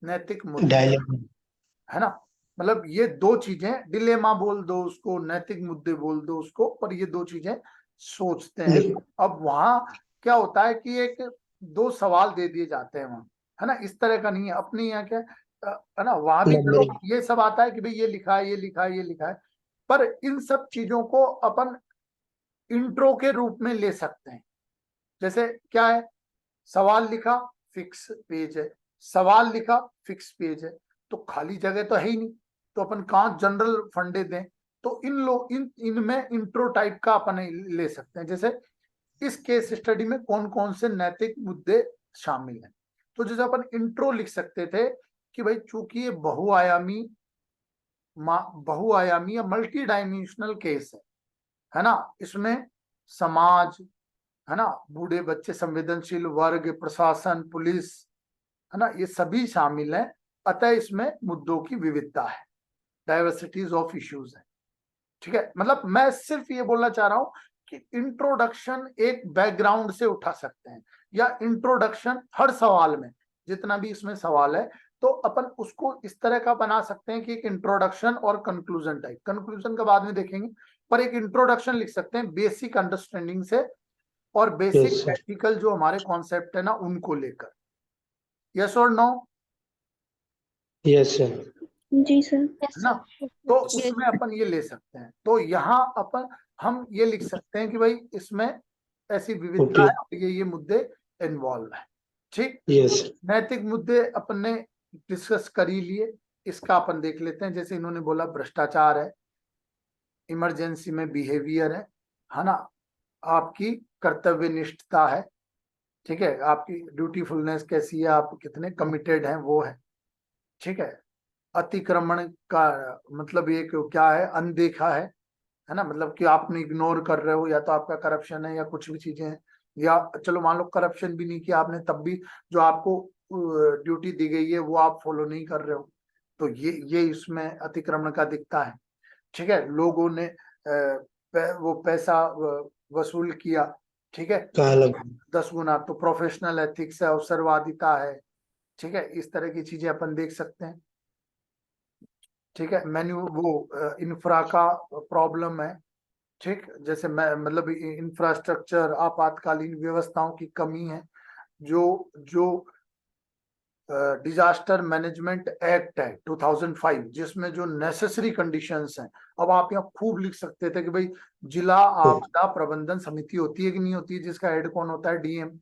Speaker 1: नैतिक मुद्दे, है ना। मतलब ये दो चीजें, डिलेमा बोल दो उसको, नैतिक मुद्दे बोल दो उसको, पर ये दो चीजें सोचते हैं। अब वहां क्या होता है कि एक दो सवाल दे दिए जाते हैं वहां, है ना। इस तरह का नहीं है अपने यहाँ, क्या है ना, वहां भी चलो ये सब आता है कि भाई ये लिखा है, ये लिखा है, ये लिखा है, पर इन सब चीजों को अपन इंट्रो के रूप में ले सकते हैं। जैसे क्या है, सवाल लिखा, फिक्स पेज है, सवाल लिखा, फिक्स पेज है, तो खाली जगह तो है ही नहीं, तो अपन कहाँ जनरल फंडे दें। तो इनमें इंट्रो टाइप का अपन ले सकते हैं। जैसे इस केस स्टडी में कौन कौन से नैतिक मुद्दे शामिल हैं, तो जैसे अपन इंट्रो लिख सकते थे कि भाई चूंकि ये बहुआयामी या मल्टी डायमेंशनल केस है ना, इसमें समाज, है ना, बूढ़े, बच्चे, संवेदनशील वर्ग, प्रशासन, पुलिस, है ना, ये सभी शामिल हैं। अतः इसमें मुद्दों की विविधता है, डाइवर्सिटीज ऑफ इश्यूज है, ठीक है। मतलब मैं सिर्फ ये बोलना चाह रहा हूं कि इंट्रोडक्शन एक बैकग्राउंड से उठा सकते हैं, या इंट्रोडक्शन हर सवाल में, जितना भी इसमें सवाल है तो अपन उसको इस तरह का बना सकते हैं कि एक इंट्रोडक्शन और कंक्लूजन टाइप, कंक्लूजन का बाद में देखेंगे, पर एक इंट्रोडक्शन लिख सकते हैं बेसिक अंडरस्टैंडिंग से, और बेसिक प्रैक्टिकल जो हमारे कॉन्सेप्ट है ना उनको लेकर। यस और नो?
Speaker 4: Yes sir.
Speaker 2: जी सर।
Speaker 1: है ना। तो उसमें अपन ये ले सकते हैं। तो यहाँ अपन हम ये लिख सकते हैं कि भाई इसमें ऐसी विविधता है और ये मुद्दे इन्वॉल्व है, ठीक।
Speaker 4: यस।
Speaker 1: नैतिक मुद्दे अपन ने डिस्कस कर ही लिए, इसका अपन देख लेते हैं। जैसे इन्होंने बोला भ्रष्टाचार है, इमरजेंसी में बिहेवियर है ना, आपकी कर्तव्य निष्ठता है, ठीक है, आपकी ड्यूटीफुलनेस कैसी है, आप कितने कमिटेड हैं वो है, ठीक है। अतिक्रमण का मतलब ये क्या है, अनदेखा है ना, मतलब कि आपने इग्नोर कर रहे हो, या तो आपका करप्शन है या कुछ भी चीजें हैं, या चलो मान लो करप्शन भी नहीं किया आपने, तब भी जो आपको ड्यूटी दी गई है वो आप फॉलो नहीं कर रहे हो, तो ये इसमें अतिक्रमण का दिखता है। ठीक है, लोगों ने वो पैसा वसूल किया, ठीक है,
Speaker 4: कहाँ लग
Speaker 1: 10 गुना, तो प्रोफेशनल एथिक्स है, अवसरवादिता है, ठीक है, इस तरह की चीजें अपन देख सकते हैं। ठीक है, मेन्यू वो इंफ्रा का प्रॉब्लम है, ठीक, जैसे मैं मतलब इंफ्रास्ट्रक्चर, आपातकालीन व्यवस्थाओं की कमी है, जो जो डिजास्टर मैनेजमेंट एक्ट है 2005, जिसमें जो नेसेसरी कंडीशंस हैं, अब आप यहाँ खूब लिख सकते थे कि भाई जिला आपदा प्रबंधन समिति होती है कि नहीं होती है, जिसका हेड कौन होता है, डीएम,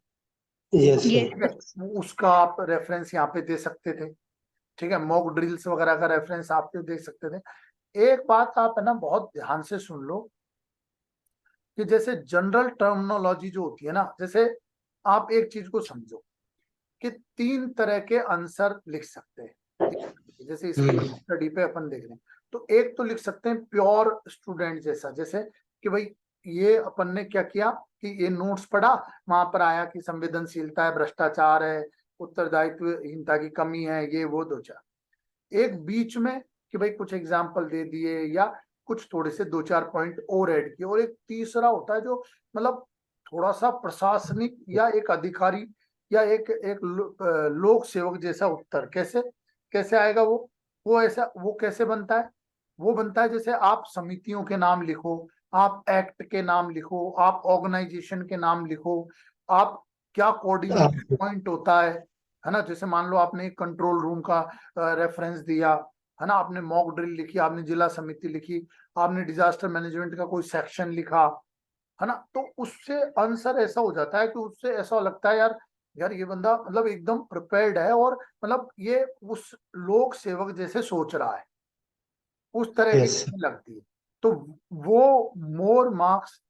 Speaker 4: यस
Speaker 2: ये
Speaker 4: सर,
Speaker 1: उसका आप रेफरेंस यहाँ पे दे सकते थे। ठीक है, मॉक ड्रिल्स वगैरह का रेफरेंस आप पे दे सकते थे। एक बात आप है ना बहुत ध्यान से सुन लो कि जैसे जनरल टर्मिनोलॉजी जो होती है ना, जैसे आप एक चीज को समझो कि 3 तरह के आंसर लिख सकते हैं, जैसे इस स्टडी पे अपन देख रहे हैं। तो एक तो लिख सकते हैं प्योर स्टूडेंट जैसा, जैसे कि भाई ये अपन ने क्या किया कि ये नोट्स पढ़ा, वहां पर आया कि संवेदनशीलता है, भ्रष्टाचार है, उत्तरदायित्वहीनता की कमी है, ये वो 2-4। एक बीच में कि भाई कुछ एग्जाम्पल दे दिए या कुछ थोड़े से 2-4 पॉइंट और ऐड किए, और एक तीसरा होता है जो मतलब थोड़ा सा प्रशासनिक या एक अधिकारी या एक लोक सेवक जैसा उत्तर। कैसे कैसे आएगा वो ऐसा वो कैसे बनता है, वो बनता है जैसे आप समितियों के नाम लिखो, आप एक्ट के नाम लिखो, आप ऑर्गेनाइजेशन के नाम लिखो, आप क्या कोऑर्डिनेशन पॉइंट होता है ना। जैसे मान लो आपने एक कंट्रोल रूम का रेफरेंस दिया, है ना, आपने मॉक ड्रिल लिखी, आपने जिला समिति लिखी, आपने डिजास्टर मैनेजमेंट का कोई सेक्शन लिखा, है ना, तो उससे आंसर ऐसा हो जाता है कि उससे ऐसा लगता है यार यार ये बंदा मतलब एकदम प्रिपेयर्ड है, और मतलब ये उस लोक सेवक जैसे सोच रहा है, उस तरह की
Speaker 4: यस
Speaker 1: चीजें लगती है। तो वो मोर मार्क्स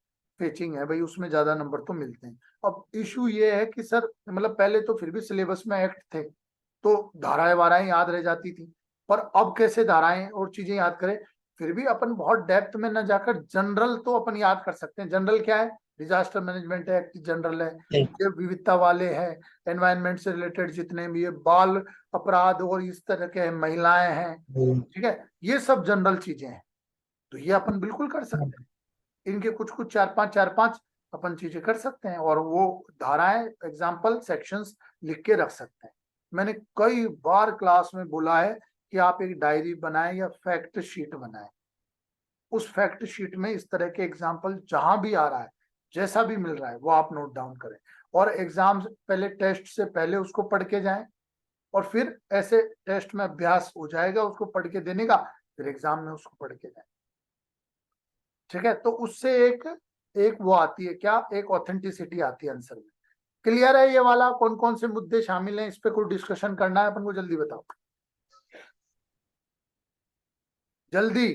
Speaker 1: फेचिंग है भाई, उसमें ज्यादा नंबर तो मिलते हैं। अब इशू ये है कि सर मतलब पहले तो फिर भी सिलेबस में एक्ट थे, तो धाराएं वाराएं याद रह जाती थी, पर अब कैसे धाराएं और चीजें याद करें। फिर भी अपन बहुत डेप्थ में न जाकर जनरल तो अपन याद कर सकते हैं। जनरल क्या है, डिजास्टर मैनेजमेंट एक्ट जनरल है, ये विविधता वाले हैं, एनवायरनमेंट से रिलेटेड जितने भी ये बाल अपराध और इस तरह के महिलाएं हैं, ठीक है, ये सब जनरल चीजें हैं, तो ये अपन बिल्कुल कर सकते हैं। इनके कुछ कुछ 4-5 अपन चीजें कर सकते हैं, और वो धाराएं एग्जाम्पल सेक्शंस लिख के रख सकते हैं। मैंने कई बार क्लास में बोला है कि आप एक डायरी बनाएं या फैक्ट शीट बनाएं, उस फैक्ट शीट में इस तरह के एग्जाम्पल जहां भी आ रहा है, जैसा भी मिल रहा है, वो आप नोट डाउन करें, और एग्जाम पहले टेस्ट से पहले उसको पढ़ के जाएं, और फिर ऐसे टेस्ट में अभ्यास हो जाएगा उसको पढ़ के देने का, फिर एग्जाम में उसको पढ़ के जाएं। ठीक है, तो उससे एक एक वो आती है क्या, एक ऑथेंटिसिटी आती है आंसर में। क्लियर है ये वाला, कौन कौन से मुद्दे शामिल हैं, इस पे कोई डिस्कशन करना है अपन को, जल्दी बताओ जल्दी।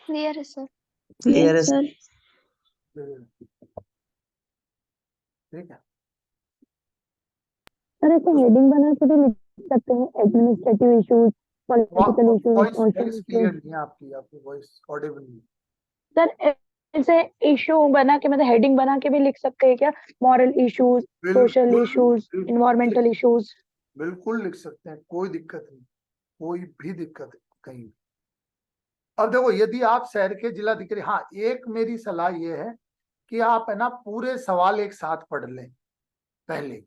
Speaker 2: क्लियर है सर।
Speaker 5: क्लियर है
Speaker 2: सर।
Speaker 1: ठीक है,
Speaker 2: सर ऐसे हेडिंग बना के भी लिख सकते हैं, administrative issues, political issues,
Speaker 1: voice
Speaker 2: social
Speaker 1: voice
Speaker 2: issues.
Speaker 1: Clear नहीं है आपकी वॉइस ऑडिबल नहीं।
Speaker 2: सर ऐसे इशू बना के मतलब हेडिंग बना के भी लिख सकते हैं क्या, मॉरल इश्यूज, सोशल
Speaker 1: बिल्कुल
Speaker 2: इश्यूज, इन्वायरमेंटल इश्यूज।
Speaker 1: बिल्कुल लिख सकते हैं, कोई दिक्कत नहीं, कोई भी दिक्कत कहीं। अब देखो यदि आप शहर के जिलाधिकारी, हाँ एक मेरी सलाह ये है कि आप है ना पूरे सवाल एक साथ पढ़ लें पहले,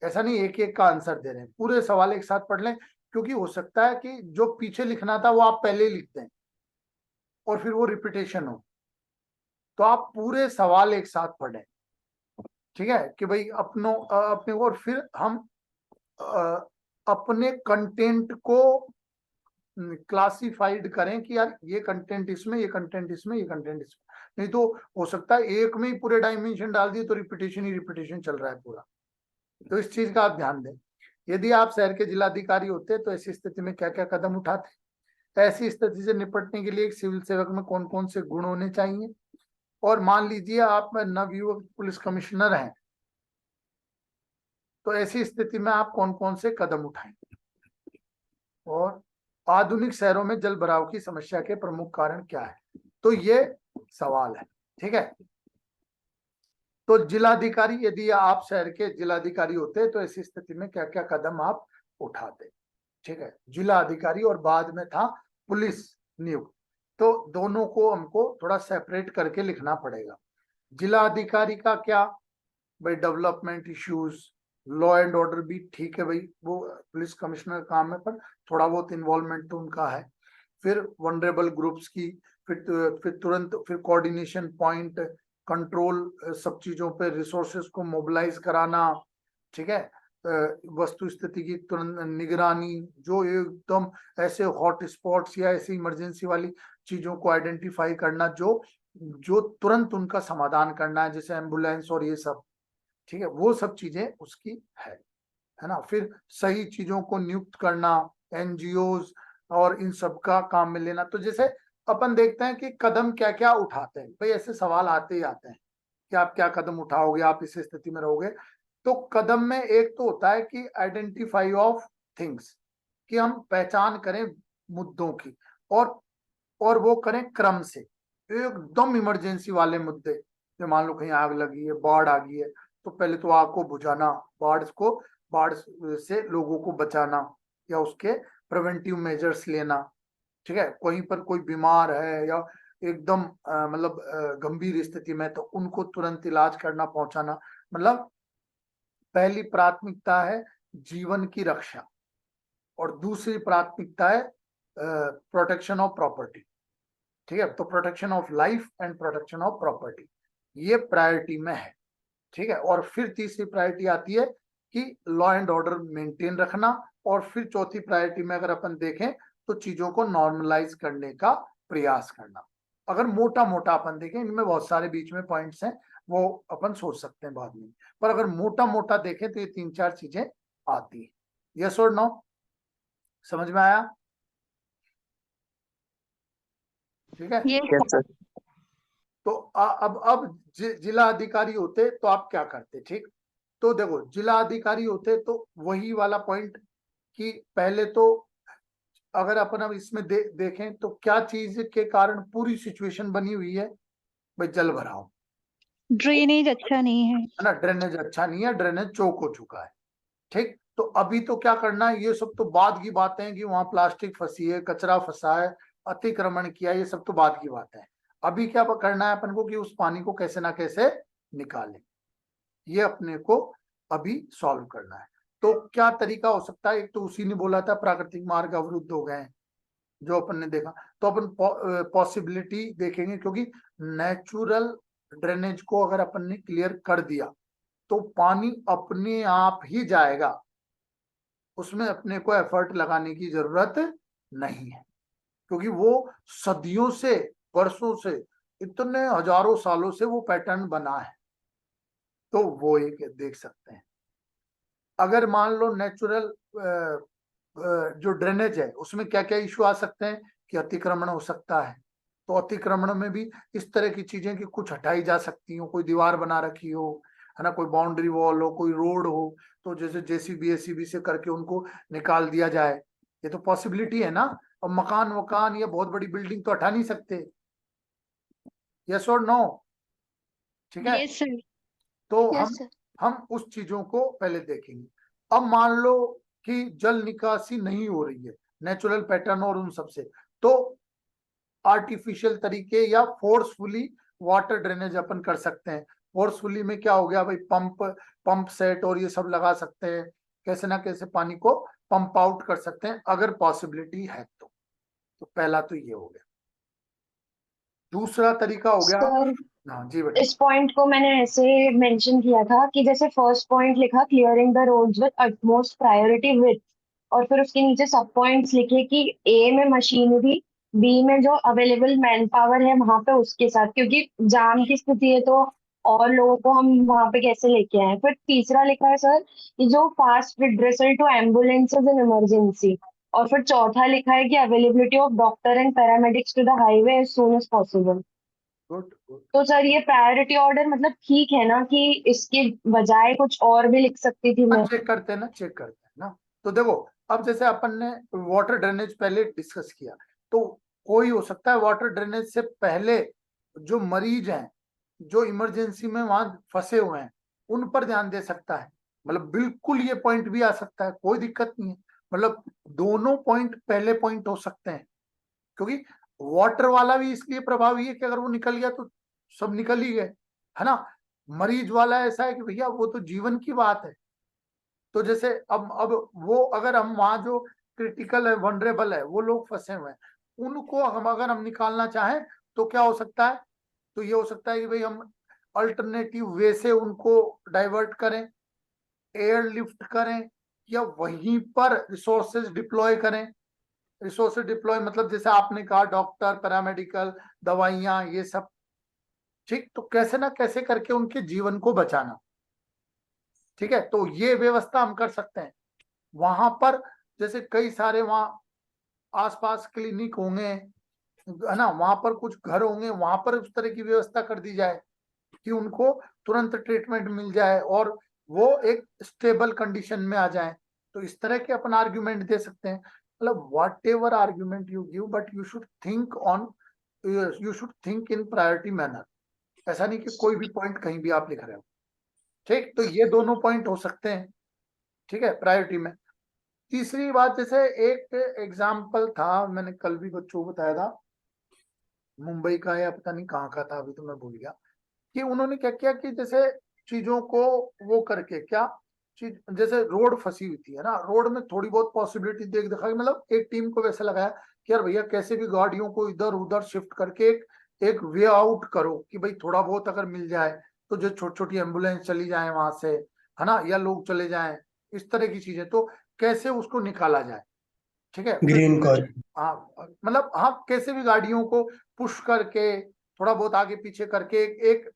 Speaker 1: ऐसा नहीं एक एक का आंसर दे रहे हैं, पूरे सवाल एक साथ पढ़ लें, क्योंकि हो सकता है कि जो पीछे लिखना था वो आप पहले ही लिख दें और फिर वो रिपीटेशन हो, तो आप पूरे सवाल एक साथ पढ़ें। ठीक है कि भाई अपने और फिर हम अ, अपने कंटेंट को क्लासिफाइड करें कि यार ये कंटेंट इसमें, ये कंटेंट इसमें, ये कंटेंट इसमें। नहीं तो हो सकता है एक में ही पूरे डायमेंशन डाल दिए तो रिपीटेशन ही रिपीटेशन चल रहा है पूरा। तो इस चीज का आप ध्यान दें। यदि आप शहर के जिलाधिकारी होते तो ऐसी स्थिति में क्या क्या कदम उठाते, ऐसी स्थिति से निपटने के लिए एक सिविल सेवक में कौन कौन से गुण होने चाहिए, और मान लीजिए आप नवयुवक पुलिस कमिश्नर हैं, तो ऐसी स्थिति में आप कौन कौन से कदम उठाएंगे, और आधुनिक शहरों में जल भराव की समस्या के प्रमुख कारण क्या है। तो ये सवाल है। ठीक है, तो जिलाधिकारी, यदि आप शहर के जिलाधिकारी होते तो ऐसी स्थिति में क्या क्या कदम आप उठाते। ठीक है, जिला अधिकारी और बाद में था पुलिस नियुक्त। तो दोनों को हमको थोड़ा सेपरेट करके लिखना पड़ेगा। जिला अधिकारी का क्या भाई, development issues, law and order भी ठीक है भाई, वो पुलिस कमिश्नर का काम है, पर थोड़ा बहुत इन्वॉल्वमेंट तो उनका है। फिर वनरेबल ग्रुप्स की, फिर तुरंत फिर कोऑर्डिनेशन पॉइंट, कंट्रोल, सब चीजों पे रिसोर्सेस को मोबिलाइज कराना, ठीक है, वस्तु स्थिति की तुरंत निगरानी, जो एकदम ऐसे हॉट स्पॉट्स या ऐसी इमरजेंसी वाली चीजों को आइडेंटिफाई करना जो तुरंत उनका समाधान करना है, जैसे एम्बुलेंस और ये सब, ठीक है, वो सब चीजें उसकी है ना। फिर सही चीजों को नियुक्त करना, एनजीओज और इन सब का काम में लेना। तो जैसे अपन देखते हैं कि कदम क्या क्या उठाते हैं भाई, ऐसे सवाल आते ही आते हैं कि आप क्या कदम उठाओगे, आप इस स्थिति में रहोगे। तो कदम में एक तो होता है कि आइडेंटिफाई ऑफ थिंग्स, कि हम पहचान करें मुद्दों की, और वो करें क्रम से। एकदम इमरजेंसी वाले मुद्दे, जो मान लो कहीं आग लगी है, बाढ़ आ गई है, तो पहले तो आग को बुझाना, बाढ़ से लोगों को बचाना या उसके प्रिवेंटिव मेजर्स लेना, ठीक है। कहीं पर कोई बीमार है या एकदम मतलब गंभीर स्थिति में, तो उनको तुरंत इलाज करना, पहुंचाना। मतलब पहली प्राथमिकता है जीवन की रक्षा, और दूसरी प्राथमिकता है प्रोटेक्शन ऑफ प्रॉपर्टी, ठीक है। तो protection of life and protection of property, ये प्रायोरिटी में है, ठीक है। और फिर तीसरी प्रायोरिटी आती है कि लॉ एंड ऑर्डर मेंटेन रखना, और फिर चौथी प्रायोरिटी में अगर अपन देखें तो चीजों को नॉर्मलाइज करने का प्रयास करना। अगर मोटा मोटा अपन देखें, इनमें बहुत सारे बीच में पॉइंट्स हैं, वो अपन सोच सकते हैं बाद में, पर अगर मोटा मोटा देखें तो ये 3-4 चीजें आती है। यस और नो, समझ में आया? ठीक है।
Speaker 5: Yes sir.
Speaker 1: तो अब जिला अधिकारी होते तो आप क्या करते? ठीक, तो देखो, जिला अधिकारी होते तो वही वाला पॉइंट कि पहले तो अगर अपन अब इसमें देखें तो क्या चीज के कारण पूरी सिचुएशन बनी हुई है भाई, जल भराव,
Speaker 5: ड्रेनेज अच्छा नहीं है।
Speaker 1: है ना, ड्रेनेज अच्छा नहीं है, ड्रेनेज चौक हो चुका है, ठीक। तो अभी तो क्या करना है, ये सब तो बाद की बातें हैं कि वहां प्लास्टिक फंसी है, कचरा फंसा है, अतिक्रमण किया, ये सब तो बाद की बातें हैं। अभी क्या करना है अपन को कि उस पानी को कैसे ना कैसे निकालें, ये अपने को अभी सॉल्व करना है। तो क्या तरीका हो सकता है? एक तो उसी ने बोला था प्राकृतिक मार्ग अवरुद्ध हो गए हैं, जो अपन ने देखा, तो अपन पॉसिबिलिटी देखेंगे, क्योंकि नेचुरल ड्रेनेज को अगर अपन ने क्लियर कर दिया तो पानी अपने आप ही जाएगा, उसमें अपने को एफर्ट लगाने की जरूरत नहीं है, क्योंकि वो सदियों से, वर्षों से, इतने हजारों सालों से वो पैटर्न बना है। तो वो एक देख सकते हैं। अगर मान लो नेचुरल जो ड्रेनेज है उसमें क्या क्या इश्यू आ सकते हैं कि अतिक्रमण हो सकता है, तो अतिक्रमण में भी इस तरह की चीजें कि कुछ हटाई जा सकती हो, कोई दीवार बना रखी हो, है ना, कोई बाउंड्री वॉल हो, कोई रोड हो, तो जैसे जेसीबी एसीबी से करके उनको निकाल दिया जाए, ये तो पॉसिबिलिटी है ना। और मकान वकान या बहुत बड़ी बिल्डिंग तो हटा नहीं सकते, यस और नो, ठीक है।
Speaker 5: Yes sir.
Speaker 1: तो
Speaker 3: यस सर।
Speaker 1: हम उस चीजों को पहले देखेंगे। अब मान लो कि जल निकासी नहीं हो रही है नेचुरल पैटर्न और उन सब से, तो आर्टिफिशियल तरीके या फोर्सफुली वाटर ड्रेनेज अपन कर सकते हैं। फोर्सफुली में क्या हो गया भाई, पंप सेट और ये सब लगा सकते हैं, कैसे ना कैसे पानी को पंप आउट कर सकते हैं अगर पॉसिबिलिटी है तो पहला तो ये हो गया। दूसरा तरीका हो गया,
Speaker 3: सर,
Speaker 1: हाँ जी बेटा,
Speaker 3: इस पॉइंट को मैंने ऐसे मेंशन किया था कि जैसे फर्स्ट पॉइंट लिखा clearing the roads with utmost priority with, और फिर उसके नीचे सब पॉइंट्स लिखे कि ए में मशीनरी, बी में जो अवेलेबल मैन पावर है वहां पे उसके साथ, क्योंकि जाम की स्थिति है तो और लोगों को हम वहां पे कैसे लेके आए। फिर तीसरा लिखा है सर कि जो fast redressal to ambulances in emergency, और फिर चौथा लिखा है कि availability of doctor and paramedics to the highway as soon as possible.
Speaker 1: Good good.
Speaker 3: तो सर ये प्रायोरिटी ऑर्डर मतलब ठीक है ना, कि इसके बजाय कुछ और भी लिख सकती थी मैं?
Speaker 1: चेक करते हैं ना। तो देखो, अब जैसे अपन ने वाटर ड्रेनेज पहले डिस्कस किया, तो कोई हो सकता है वाटर ड्रेनेज से पहले जो मरीज हैं, जो इमरजेंसी में वहां फंसे हुए हैं, उन पर ध्यान दे सकता है। मतलब बिल्कुल ये पॉइंट भी आ सकता है, कोई दिक्कत नहीं है। मतलब दोनों पॉइंट पहले पॉइंट हो सकते हैं, क्योंकि वाटर वाला भी इसलिए प्रभावी है कि अगर वो निकल गया तो सब निकल ही गए, है ना। मरीज वाला ऐसा है कि भैया वो तो जीवन की बात है। तो जैसे अब वो अगर हम वहां जो क्रिटिकल है, वनरेबल है, वो लोग फंसे हुए हैं, उनको हम अगर हम निकालना चाहें तो क्या हो सकता है? तो ये हो सकता है कि भाई हम अल्टरनेटिव वे से उनको डाइवर्ट करें, एयरलिफ्ट करें, या वहीं पर रिसोर्सेज डिप्लॉय करें। रिसोर्सेज डिप्लॉय मतलब जैसे आपने कहा डॉक्टर, पैरामेडिकल, दवाइयां, ये सब, ठीक। तो कैसे ना कैसे करके उनके जीवन को बचाना, ठीक है। तो ये व्यवस्था हम कर सकते हैं वहां पर। जैसे कई सारे वहां आसपास क्लिनिक होंगे, है ना, वहां पर कुछ घर होंगे, वहां पर उस तरह की व्यवस्था कर दी जाए कि उनको तुरंत ट्रीटमेंट मिल जाए और वो एक स्टेबल कंडीशन में आ जाए। तो इस तरह के अपन आर्ग्यूमेंट दे सकते हैं। मतलब what ever argument you give, but you should think in priority manner. ऐसा नहीं कि कोई भी पॉइंट कहीं भी आप लिख रहे हो, ठीक। तो ये दोनों पॉइंट हो सकते हैं, ठीक है, प्रायोरिटी में। तीसरी बात, जैसे एक एग्जाम्पल था, मैंने कल भी बच्चों को बताया था, मुंबई का या पता नहीं कहाँ का था, अभी तो मैं भूल गया, कि उन्होंने क्या किया कि जैसे चीजों को वो करके क्या चीज, जैसे रोड फंसी हुई थी, है ना, रोड में थोड़ी बहुत पॉसिबिलिटी देख दिखाई, मतलब एक टीम को वैसे लगाया कि यार भैया कैसे भी गाड़ियों को इधर उधर शिफ्ट करके एक वे आउट करो कि भाई थोड़ा बहुत अगर मिल जाए तो जो छोटी छोटी एम्बुलेंस चली जाए वहां से, है ना, या लोग चले जाएं, इस तरह की चीजें, तो कैसे उसको निकाला जाए, ठीक है। फिर
Speaker 4: ग्रीन कॉरिडोर।
Speaker 1: हाँ, मतलब हाँ, कैसे भी गाड़ियों को पुश करके थोड़ा बहुत आगे पीछे करके एक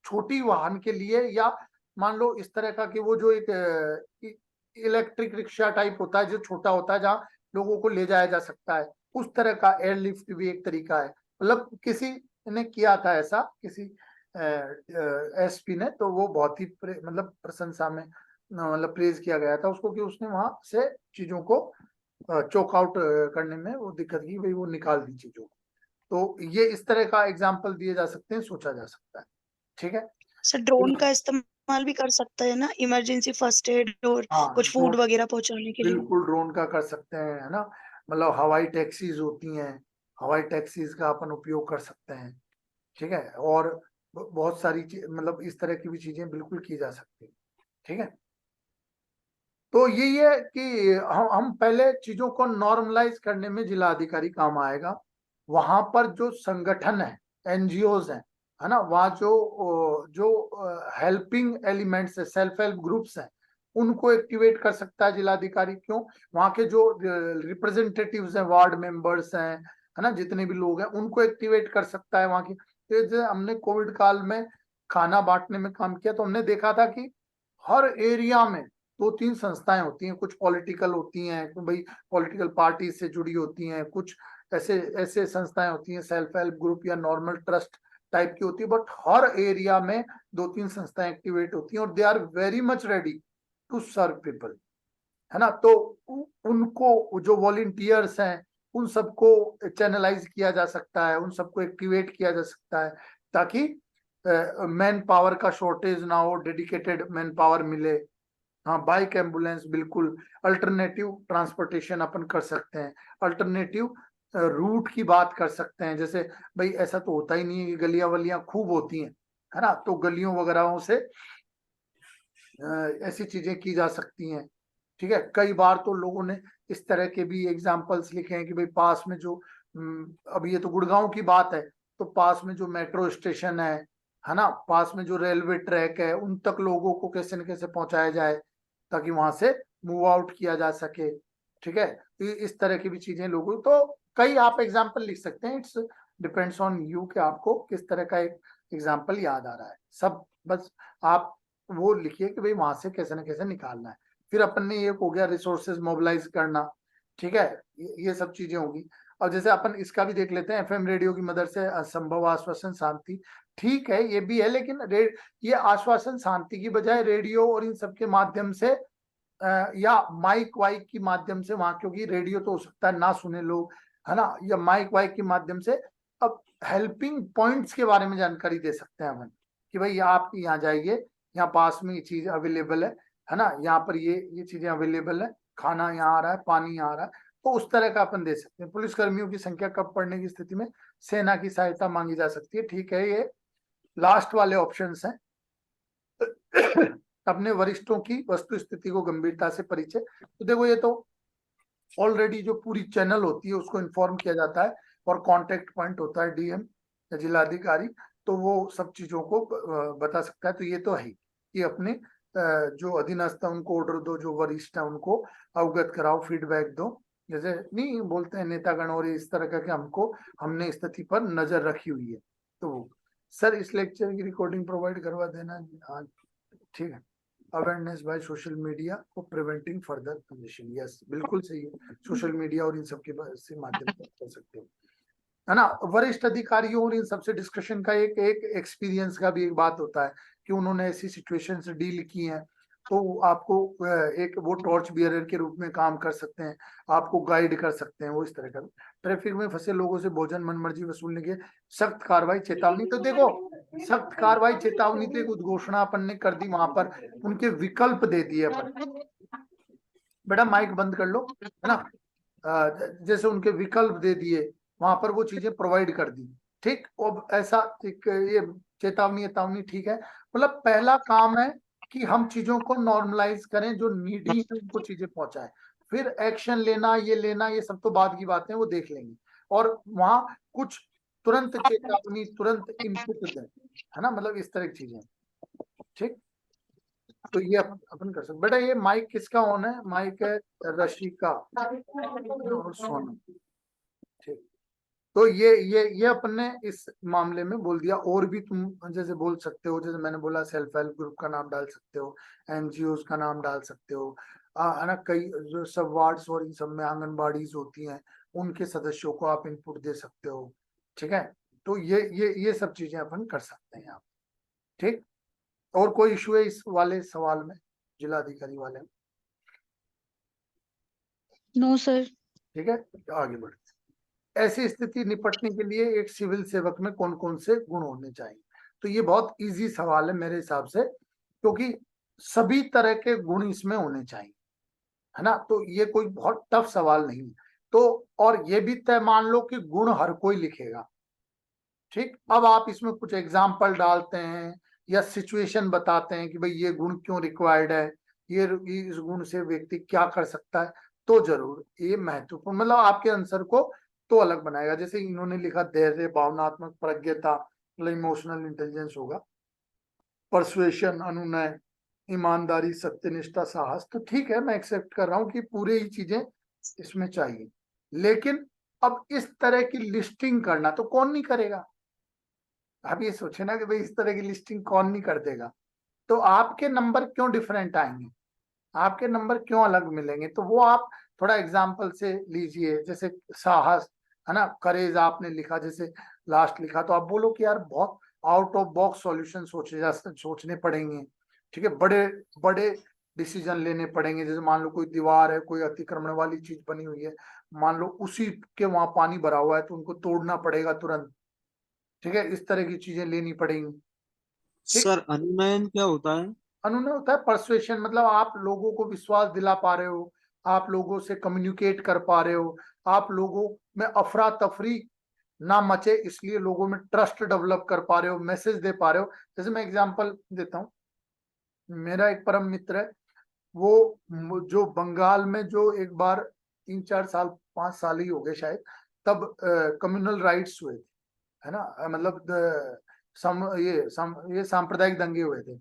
Speaker 1: छोटी वाहन के लिए, या मान लो इस तरह का कि वो जो एक इलेक्ट्रिक रिक्शा टाइप होता है जो छोटा होता है, जहाँ लोगों को ले जाया जा सकता है, उस तरह का एयरलिफ्ट भी एक तरीका है। मतलब किसी ने किया था ऐसा, किसी एसपी ने, तो वो बहुत ही मतलब प्रशंसा में, मतलब प्रेज किया गया था उसको कि उसने वहां से चीजों को चोक आउट करने में वो दिक्कत की, भाई वो निकाल दी चीजों को। तो ये इस तरह का एग्जाम्पल दिए जा सकते हैं, सोचा जा सकता है, ठीक है।
Speaker 5: सर ड्रोन का इस्तेमाल भी कर सकता है ना, इमरजेंसी फर्स्ट एड और
Speaker 1: हाँ,
Speaker 5: कुछ फूड वगैरह पहुंचाने के लिए।
Speaker 1: बिल्कुल ड्रोन का कर सकते हैं, है ना। मतलब हवाई टैक्सीज होती हैं, हवाई टैक्सीज का अपन उपयोग कर सकते हैं, ठीक है। और बहुत सारी मतलब इस तरह की भी चीजें बिल्कुल की जा सकती है, ठीक है। तो यही है कि हम पहले चीजों को नॉर्मलाइज करने में जिला अधिकारी काम आएगा। वहां पर जो संगठन है, एनजीओज हैं, है ना, वहाँ जो जो हेल्पिंग एलिमेंट्स है, सेल्फ हेल्प ग्रुप्स हैं, उनको एक्टिवेट कर सकता है जिलाधिकारी। क्यों? वहाँ के जो रिप्रेजेंटेटिव्स हैं, वार्ड मेंबर्स हैं, है ना, जितने भी लोग हैं, उनको एक्टिवेट कर सकता है वहाँ की। तो जैसे हमने कोविड काल में खाना बांटने में काम किया, तो हमने देखा था कि हर एरिया में दो तीन संस्थाएं होती हैं, कुछ पॉलिटिकल होती हैं, तो भाई पॉलिटिकल पार्टी से जुड़ी होती हैं, कुछ ऐसे ऐसे संस्थाएं होती हैं, सेल्फ हेल्प ग्रुप या नॉर्मल ट्रस्ट टाइप की होती है, बट हर एरिया में दो तीन संस्थाएं एक्टिवेट होती हैं और they are very much ready to serve people, है ना। तो उनको जो वॉलंटियर्स हैं, उन सबको चैनलाइज किया जा सकता है, उन सबको एक्टिवेट किया जा सकता है, ताकि मैन पावर का शॉर्टेज ना हो, डेडिकेटेड मैन पावर मिले। हाँ, बाइक एम्बुलेंस बिल्कुल, अल्टरनेटिव ट्रांसपोर्टेशन अपन कर सकते हैं, अल्टरनेटिव रूट की बात कर सकते हैं। जैसे भाई ऐसा तो होता ही नहीं है कि गलियां वलियां खूब होती हैं, है ना, तो गलियों वगैरह से ऐसी चीजें की जा सकती हैं, ठीक है। कई बार तो लोगों ने इस तरह के भी एग्जाम्पल्स लिखे हैं कि भाई पास में जो अब ये तो गुड़गांव की बात है, तो पास में जो मेट्रो स्टेशन है ना, पास में जो रेलवे ट्रैक है, उन तक लोगों को कैसे न कैसे पहुंचाया जाए ताकि वहां से मूव आउट किया जा सके, ठीक है। तो इस तरह की भी चीजें लोगों, तो कई आप एग्जाम्पल लिख सकते हैं। इट्स डिपेंड्स ऑन यू कि आपको किस तरह का एक एग्जाम्पल याद आ रहा है। सब बस आप वो लिखिए कि भाई वहां से कैसे न कैसे निकालना है। फिर अपन ने ये हो गया रिसोर्सेज मोबिलाइज करना, ठीक है, ये सब चीजें होगी। और जैसे अपन इसका भी देख लेते हैं, एफएम रेडियो की मदद से असंभव आश्वासन शांति, ठीक है, ये भी है, लेकिन ये आश्वासन शांति की बजाय रेडियो और इन सब के माध्यम से या माइक वाइक की माध्यम से वहां, क्योंकि रेडियो तो हो सकता है ना सुने लोग, है ना, या माइक वाइक के माध्यम से अब हेल्पिंग पॉइंट्स के बारे में जानकारी दे सकते हैं अपन कि भाई आप यहाँ जाइए, यहाँ पास में ये चीज अवेलेबल है ना, यहाँ पर ये चीजें अवेलेबल है, खाना यहाँ आ रहा है, पानी यहाँ आ रहा है। तो उस तरह का अपन दे सकते हैं। पुलिसकर्मियों की संख्या कम पड़ने की स्थिति में सेना की सहायता मांगी जा सकती है। ठीक है, ये लास्ट वाले ऑप्शंस हैं। अपने वरिष्ठों की वस्तु स्थिति को गंभीरता से परिचय, तो देखो ये तो ऑलरेडी जो पूरी चैनल होती है उसको इन्फॉर्म किया जाता है और कांटेक्ट पॉइंट होता है डीएम या जिलाधिकारी, तो वो सब चीजों को बता सकता है। तो ये तो है कि अपने जो अधीनस्थ है उनको ऑर्डर दो, जो वरिष्ठ है उनको अवगत कराओ, फीडबैक दो। जैसे नहीं बोलते हैं नेतागण और इस तरह का कि हमने स्थिति पर नजर रखी हुई है। तो सर इस लेक्चर की रिकॉर्डिंग प्रोवाइड करवा देना। हाँ ठीक है। Awareness by social media for preventing further congestion, yes बिल्कुल सही है। सोशल मीडिया और इन सब के से माध्यम से कर सकते हो, है ना। वरिष्ठ अधिकारियों और इन सबसे डिस्कशन का एक एक्सपीरियंस का भी एक बात होता है कि उन्होंने ऐसी सिचुएशन से डील की है, तो आपको एक वो टॉर्च बियरर के रूप में काम कर सकते हैं, आपको गाइड कर सकते हैं। वो इस तरह का ट्रैफिक में फंसे लोगों से भोजन मनमर्जी वसूलने के सख्त कार्रवाई चेतावनी, तो देखो सख्त कार्रवाई चेतावनी तो एक उद्घोषणा अपन ने कर दी, वहां पर उनके विकल्प दे दिए अपन। बेटा माइक बंद कर लो, है ना। जैसे उनके विकल्प दे दिए, वहां पर वो चीजें प्रोवाइड कर दी। ठीक, अब ऐसा एक ये चेतावनी ठीक है। मतलब पहला काम है कि हम चीजों को नॉर्मलाइज करें, जो नीडी है उनको चीजें पहुंचाएं। फिर एक्शन लेना ये सब तो बाद की बातें, वो देख लेंगे। और वहां कुछ तुरंत चेतावनी, तुरंत इनपुट दें, है ना, मतलब इस तरह की चीजें। ठीक, तो ये अपन कर सकते। बेटा ये माइक किसका ऑन है? माइक है रशिका और सोनम। ठीक, तो ये अपन ने इस मामले में बोल दिया। और भी तुम जैसे बोल सकते हो, जैसे मैंने बोला सेल्फ हेल्प ग्रुप का नाम डाल सकते हो, एनजीओ का नाम डाल सकते हो, है ना। कई जो सब वार्ड्स और इन सब में आंगनबाड़ीज होती हैं, उनके सदस्यों को आप इनपुट दे सकते हो। ठीक है, तो ये सब चीजें अपन कर सकते हैं आप। ठीक, और कोई इशू है इस वाले सवाल में, जिलाधिकारी वाले में?
Speaker 5: No sir.
Speaker 1: ठीक है, आगे बढ़ते। ऐसी स्थिति निपटने के लिए एक सिविल सेवक में कौन कौन से गुण होने चाहिए? तो ये बहुत इजी सवाल है मेरे हिसाब से, क्योंकि सभी तरह के गुण इसमें होने चाहिए, है ना। तो ये कोई बहुत टफ सवाल नहीं है। तो और ये भी तय मान लो कि गुण हर कोई लिखेगा। ठीक, अब आप इसमें कुछ एग्जाम्पल डालते हैं या सिचुएशन बताते हैं कि भाई ये गुण क्यों रिक्वायर्ड है, ये इस गुण से व्यक्ति क्या कर सकता है, तो जरूर ये महत्वपूर्ण, मतलब आपके आंसर को तो अलग बनाएगा। जैसे इन्होंने लिखा धैर्य, भावनात्मक प्रज्ञता, मतलब इमोशनल इंटेलिजेंस होगा, परसुएशन, अनुनय, ईमानदारी, सत्यनिष्ठा, साहस। तो ठीक है, मैं एक्सेप्ट कर रहा हूँ कि पूरे ही चीजें इसमें चाहिए। लेकिन अब इस तरह की लिस्टिंग करना तो कौन नहीं करेगा? आप ये सोचे ना कि भाई इस तरह की लिस्टिंग कौन नहीं कर देगा, तो आपके नंबर क्यों डिफरेंट आएंगे, आपके नंबर क्यों अलग मिलेंगे? तो वो आप थोड़ा एग्जाम्पल से लीजिए। जैसे साहस, है ना, करेज आपने लिखा, जैसे लास्ट लिखा, तो आप बोलो कि यार बहुत आउट ऑफ बॉक्स सॉल्यूशन सोचने पड़ेंगे। ठीक है, बड़े बड़े डिसीजन लेने पड़ेंगे। जैसे मान लो कोई दीवार है, कोई अतिक्रमण वाली चीज बनी हुई है, मान लो उसी के वहां पानी भरा हुआ है, तो उनको तोड़ना पड़ेगा तुरंत। ठीक है, इस तरह की चीजें लेनी पड़ेंगी। ठीक,
Speaker 6: सर अनुनयन क्या होता है?
Speaker 1: अनुनय होता है परसुएशन, मतलब आप लोगों को विश्वास दिला पा रहे हो, आप लोगों से कम्युनिकेट कर पा रहे हो, आप लोगों में अफरा तफरी ना मचे, इसलिए लोगों में ट्रस्ट डेवलप कर पा रहे हो, मैसेज दे पा रहे हो। जैसे मैं एग्जांपल देता हूँ, मेरा एक परम मित्र है, वो जो बंगाल में जो एक बार 3-4 साल 5 साल ही हो गए शायद, तब कम्युनल राइट्स हुए थे, है ना, मतलब ये सांप्रदायिक दंगे हुए थे।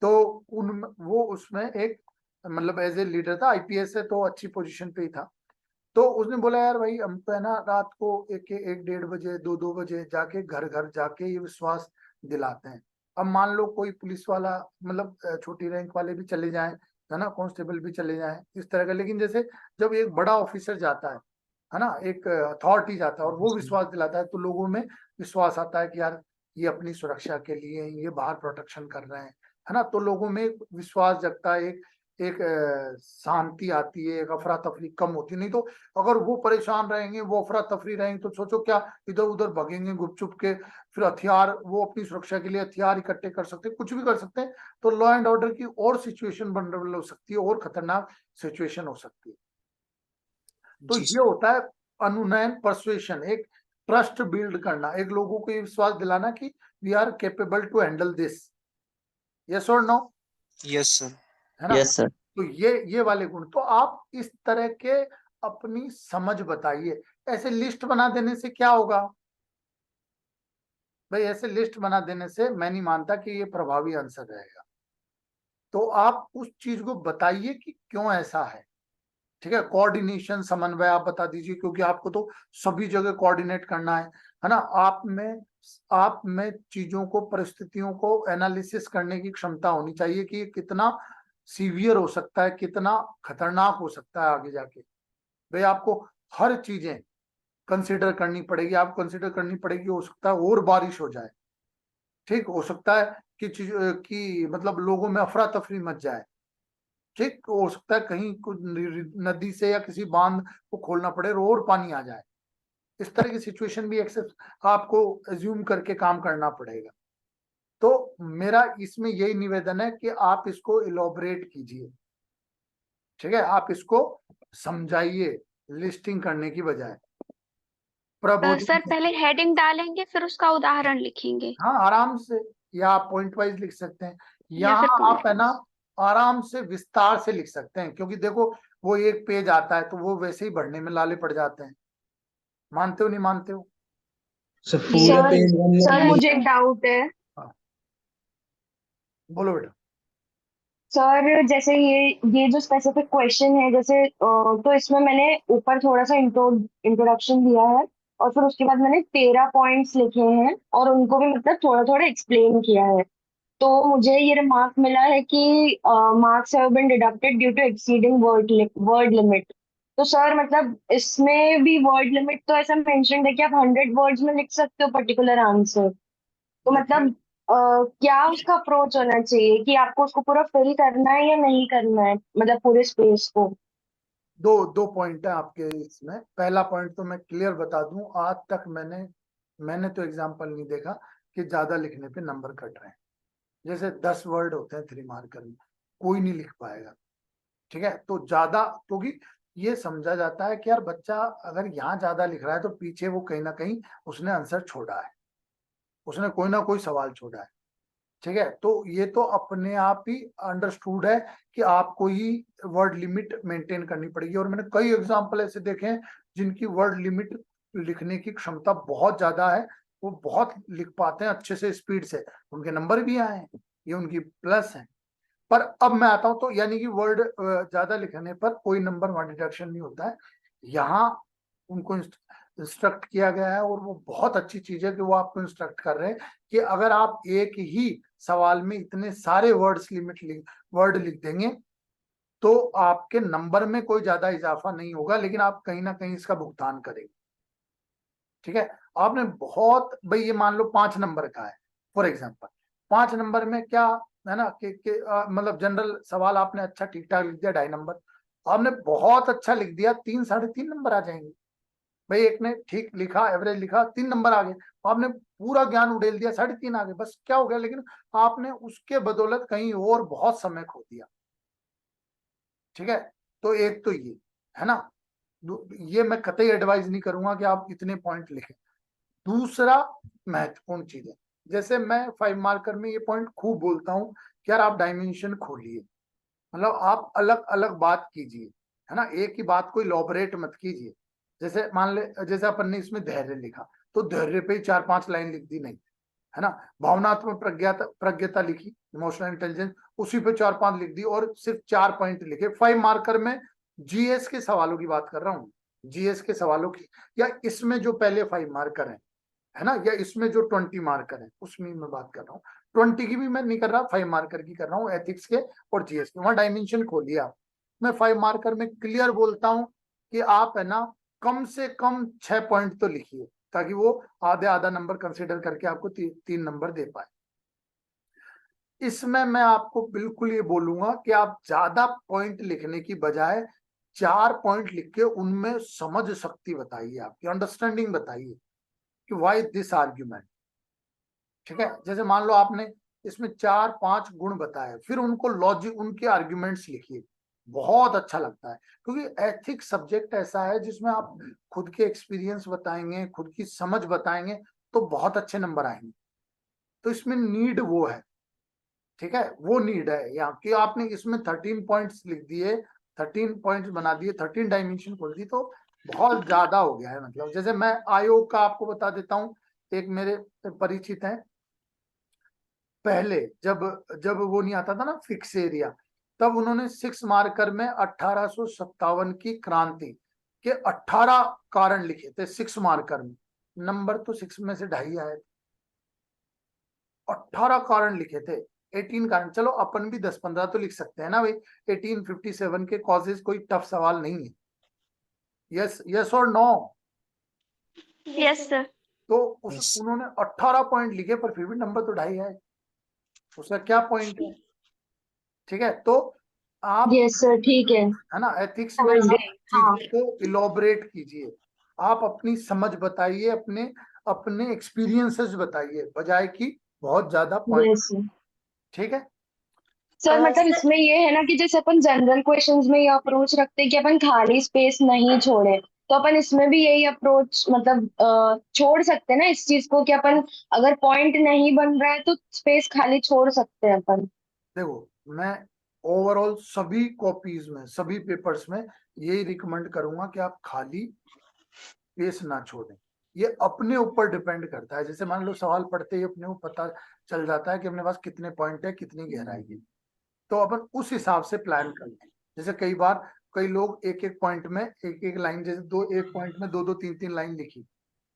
Speaker 1: तो उन वो उसमें एक मतलब एज ए लीडर था, आईपीएस है, तो अच्छी पोजीशन पे ही था। तो उसने बोला यार भाई हम तो है ना रात को 1-1:30 बजे 2-2 बजे जाके घर घर जाके ये विश्वास दिलाते हैं। अब मान लो कोई पुलिस वाला, मतलब छोटी रैंक वाले भी चले जाएं, है ना, कांस्टेबल भी चले जाएं, इस तरह का। लेकिन जैसे जब एक बड़ा ऑफिसर जाता है ना, एक अथॉरिटी जाता है और वो विश्वास दिलाता है, तो लोगों में विश्वास आता है कि यार ये अपनी सुरक्षा के लिए ये बाहर प्रोटेक्शन कर रहे हैं, है ना। तो लोगों में एक विश्वास जगता है, एक शांति आती है, एक अफरा तफरी कम होती है। नहीं तो अगर वो परेशान रहेंगे, वो अफरा तफरी रहेंगे, तो सोचो क्या इधर उधर भगेंगे गुपचुप के, फिर हथियार, वो अपनी सुरक्षा के लिए हथियार इकट्ठे कर सकते हैं, कुछ भी कर सकते हैं। तो लॉ एंड ऑर्डर की और सिचुएशन वनरेबल हो सकती है, और खतरनाक सिचुएशन हो सकती है। तो
Speaker 6: जी
Speaker 1: ये होता है अनुनयन, परसुएशन, एक ट्रस्ट बिल्ड करना, एक लोगों को ये विश्वास दिलाना कि we are capable to handle this. Yes और नो?
Speaker 6: Yes sir.
Speaker 1: है ना?
Speaker 7: Yes sir.
Speaker 1: तो ये वाले गुण, तो आप इस तरह के अपनी समझ बताइए। ऐसे लिस्ट बना देने से क्या होगा भाई? ऐसे लिस्ट बना देने से मैं नहीं मानता कि ये प्रभावी आंसर रहेगा। तो आप उस चीज को बताइए कि क्यों ऐसा है। ठीक है, कोऑर्डिनेशन, समन्वय आप बता दीजिए, क्योंकि आपको तो सभी जगह कोऑर्डिनेट करना है ना? आप में चीजों को, परिस्थितियों को एनालिसिस करने की क्षमता होनी चाहिए कि ये कितना सीवियर हो सकता है, कितना खतरनाक हो सकता है आगे जाके। भाई आपको हर चीजें कंसिडर करनी पड़ेगी, आप कंसिडर करनी पड़ेगी। हो सकता है और बारिश हो जाए, ठीक, हो सकता है कि मतलब लोगों में अफरा तफरी मच जाए, ठीक, हो सकता है कहीं कुछ नदी से या किसी बांध को खोलना पड़े और पानी आ जाए। इस तरह की सिचुएशन भी एक्सेप्ट आपको एज्यूम करके काम करना पड़ेगा। तो मेरा इसमें यही निवेदन है कि आप इसको इलोबरेट कीजिए। ठीक है, आप इसको समझाइए लिस्टिंग करने की बजाय। प्रबोधन,
Speaker 8: सर पहले हेडिंग डालेंगे फिर उसका उदाहरण लिखेंगे,
Speaker 1: हाँ आराम से, या आप पॉइंट वाइज लिख सकते हैं,
Speaker 8: या फिर
Speaker 1: यहाँ
Speaker 8: पॉइंट
Speaker 1: आप है ना आराम से विस्तार से लिख सकते हैं। क्योंकि देखो वो एक पेज आता है तो वो वैसे ही भरने में लाले पड़ जाते हैं। मानते हो नहीं मानते हो?
Speaker 4: सर पूरा
Speaker 3: सर
Speaker 4: पेज
Speaker 3: सर
Speaker 4: मतलब
Speaker 3: मुझे एक डाउट है।
Speaker 1: बोलो बेटा।
Speaker 3: सर जैसे ये जो स्पेसिफिक क्वेश्चन है, जैसे तो इसमें मैंने ऊपर थोड़ा सा इंट्रोडक्शन दिया है और फिर उसके बाद मैंने 13 पॉइंट्स लिखे हैं और उनको भी मतलब थोड़ा थोड़ा एक्सप्लेन किया है। तो मुझे ये रिमार्क मिला है कि marks have been deducted due to exceeding word limit. तो सर मतलब इसमें भी वर्ड लिमिट तो ऐसा मेंशन है कि आप 100 वर्ड्स में लिख सकते हो पर्टिकुलर आंसर। तो
Speaker 1: देखिए,
Speaker 3: मतलब क्या उसका अप्रोच होना चाहिए कि आपको उसको पूरा फिल करना है या नहीं करना है, मतलब पूरे स्पेस को।
Speaker 1: दो दो पॉइंट है आपके इसमें। पहला पॉइंट तो मैं क्लियर बता दूं, आज तक मैंने तो एग्जांपल नहीं देखा कि ज्यादा लिखने पे नंबर कट रहे हैं। जैसे 10 वर्ड होते हैं 3 मार्कर में, कोई नहीं लिख पाएगा। ठीक है, तो ज्यादा, क्योंकि ये समझा जाता है कि यार बच्चा अगर यहाँ ज्यादा लिख रहा है तो पीछे वो कहीं ना कहीं उसने आंसर छोड़ा है, उसने कोई ना कोई सवाल छोड़ा है। ठीक है, तो ये तो अपने आप ही अंडरस्टूड है कि आपको ही वर्ड लिमिट मेंटेन करनी पड़ेगी। और मैंने कई एग्जांपल ऐसे देखे हैं जिनकी वर्ड लिमिट लिखने की क्षमता बहुत ज्यादा है, वो बहुत लिख पाते हैं अच्छे से, स्पीड से, उनके नंबर भी आए हैं, ये उनकी प्लस है। पर अब मैं आता हूं, तो यानी कि वर्ड ज्यादा लिखने पर कोई नंबर वहां डिडक्शन नहीं होता है। यहाँ उनको इंस्ट्रक्ट किया गया है, और वो बहुत अच्छी चीज है कि वो आपको इंस्ट्रक्ट कर रहे हैं कि अगर आप एक ही सवाल में इतने सारे वर्ड लिख देंगे तो आपके नंबर में कोई ज्यादा इजाफा नहीं होगा, लेकिन आप कहीं ना कहीं इसका भुगतान करेंगे। ठीक है, आपने बहुत, भाई ये मान लो 5 नंबर का है फॉर एग्जाम्पल, 5 नंबर में क्या है ना मतलब जनरल सवाल आपने अच्छा ठीक ठाक लिख दिया 2.5 नंबर, आपने बहुत अच्छा लिख दिया 3 3.5 नंबर आ जाएंगे। भाई एक ने ठीक लिखा, एवरेज लिखा, 3 नंबर आ गए, आपने पूरा ज्ञान उड़ेल दिया, 3.5 आ गए, बस क्या हो गया, लेकिन आपने उसके बदौलत कहीं और बहुत समय खो दिया। ठीक है, तो एक तो ये है ना, ये मैं कतई एडवाइज नहीं करूंगा कि आप इतने पॉइंट लिखें। दूसरा महत्वपूर्ण चीज है, जैसे मैं 5 मार्कर में ये पॉइंट खूब बोलता हूं कि यार आप डायमेंशन खोलिए, मतलब आप अलग अलग बात कीजिए, है ना, एक ही बात को इलॉबरेट मत कीजिए। जैसे मान ले, जैसे अपन ने इसमें धैर्य लिखा तो धैर्य पे 4-5 लाइन लिख दी, नहीं, है ना। भावनात्मक प्रज्ञता लिखी, इमोशनल इंटेलिजेंस, उसी पे 4-5 लिख दी और सिर्फ 4 पॉइंट लिखे। 5 मार्कर में जीएस के सवालों की बात कर रहा हूँ, जीएस के सवालों की, या इसमें जो पहले 5 मार्कर है ना, या इसमें जो 20 मार्कर है उसमें मैं बात कर रहा हूँ। 20 की भी मैं नहीं कर रहा, 5 मार्कर की कर रहा हूँ, एथिक्स के और जीएस के। वहां डायमेंशन खोलिए आप। मैं 5 मार्कर में क्लियर बोलता हूँ कि आप है ना कम से कम 6 पॉइंट तो लिखिए, ताकि वो आधा नंबर कंसिडर करके आपको 3 नंबर दे पाए। इसमें मैं आपको बिल्कुल ये बोलूंगा कि आप ज्यादा पॉइंट लिखने की बजाय 4 पॉइंट लिख के उनमें समझ शक्ति बताइए, आपकी अंडरस्टैंडिंग बताइए कि व्हाई दिस आर्ग्यूमेंट। ठीक है, जैसे मान लो आपने इसमें 4-5 गुण बताए, फिर उनको लॉजिक, उनके आर्ग्यूमेंट्स लिखिए। बहुत अच्छा लगता है, क्योंकि एथिक्स सब्जेक्ट ऐसा है जिसमें आप खुद के एक्सपीरियंस बताएंगे, खुद की समझ बताएंगे, तो बहुत अच्छे नंबर आएंगे। तो इसमें नीड वो है, ठीक है, वो नीड है यहाँ कि आपने इसमें 13 पॉइंट्स लिख दिए, 13 पॉइंट्स बना दिए, 13 डायमेंशन खोल दी, तो बहुत ज्यादा हो गया है। मतलब जैसे मैं आयोग का आपको बता देता हूँ, एक मेरे परिचित हैं, पहले जब जब वो नहीं आता था ना फिक्स एरिया, तब उन्होंने 6 मार्कर में 1857 की क्रांति के 18 कारण लिखे थे 6 मार्कर में। नंबर तो 6 में से 2.5 आए थे। 18 कारण लिखे थे, 18 कारण। चलो अपन भी 10-15 तो लिख सकते हैं ना भाई। 1857 के कॉजेज कोई टफ सवाल नहीं है। यस, यस और नो?
Speaker 8: Yes sir.
Speaker 1: तो उन्होंने 18 पॉइंट लिखे, पर फिर भी नंबर तो 2.5 आए। उसका क्या पॉइंट है? ठीक है, तो आप,
Speaker 3: यस सर, ठीक है,
Speaker 1: है ना, एथिक्स में
Speaker 3: समझ
Speaker 1: आप
Speaker 3: गए। हाँ,
Speaker 1: चीजों को इलोबरेट कीजिए, आप अपनी समझ बताइए, अपने अपने एक्सपीरियंसेस बताइए, बजाय कि बहुत ज्यादा पॉइंट।
Speaker 3: Yes sir.
Speaker 1: ठीक है,
Speaker 3: सर मतलब
Speaker 8: सर
Speaker 3: इसमें ये है ना कि जैसे अपन जनरल क्वेश्चंस में ये अप्रोच रखते हैं कि अपन खाली स्पेस नहीं छोड़े, तो अपन इसमें भी यही अप्रोच मतलब छोड़ सकते हैं ना इस चीज को, कि अपन अगर पॉइंट नहीं बन रहा है तो स्पेस खाली छोड़ सकते हैं अपन।
Speaker 1: देखो मैं ओवरऑल सभी कॉपीज में, सभी पेपर्स में यही रिकमेंड करूंगा कि आप खाली पेस ना छोड़ें। ये अपने ऊपर डिपेंड करता है। जैसे मान लो सवाल पढ़ते ही अपने को पता चल जाता है कि अपने पास कितने पॉइंट है, कितनी गहराई है, तो अपन उस हिसाब से प्लान कर लें। जैसे कई बार कई लोग एक एक पॉइंट में एक एक लाइन, जैसे एक पॉइंट में 2-2 3-3 लाइन लिखी,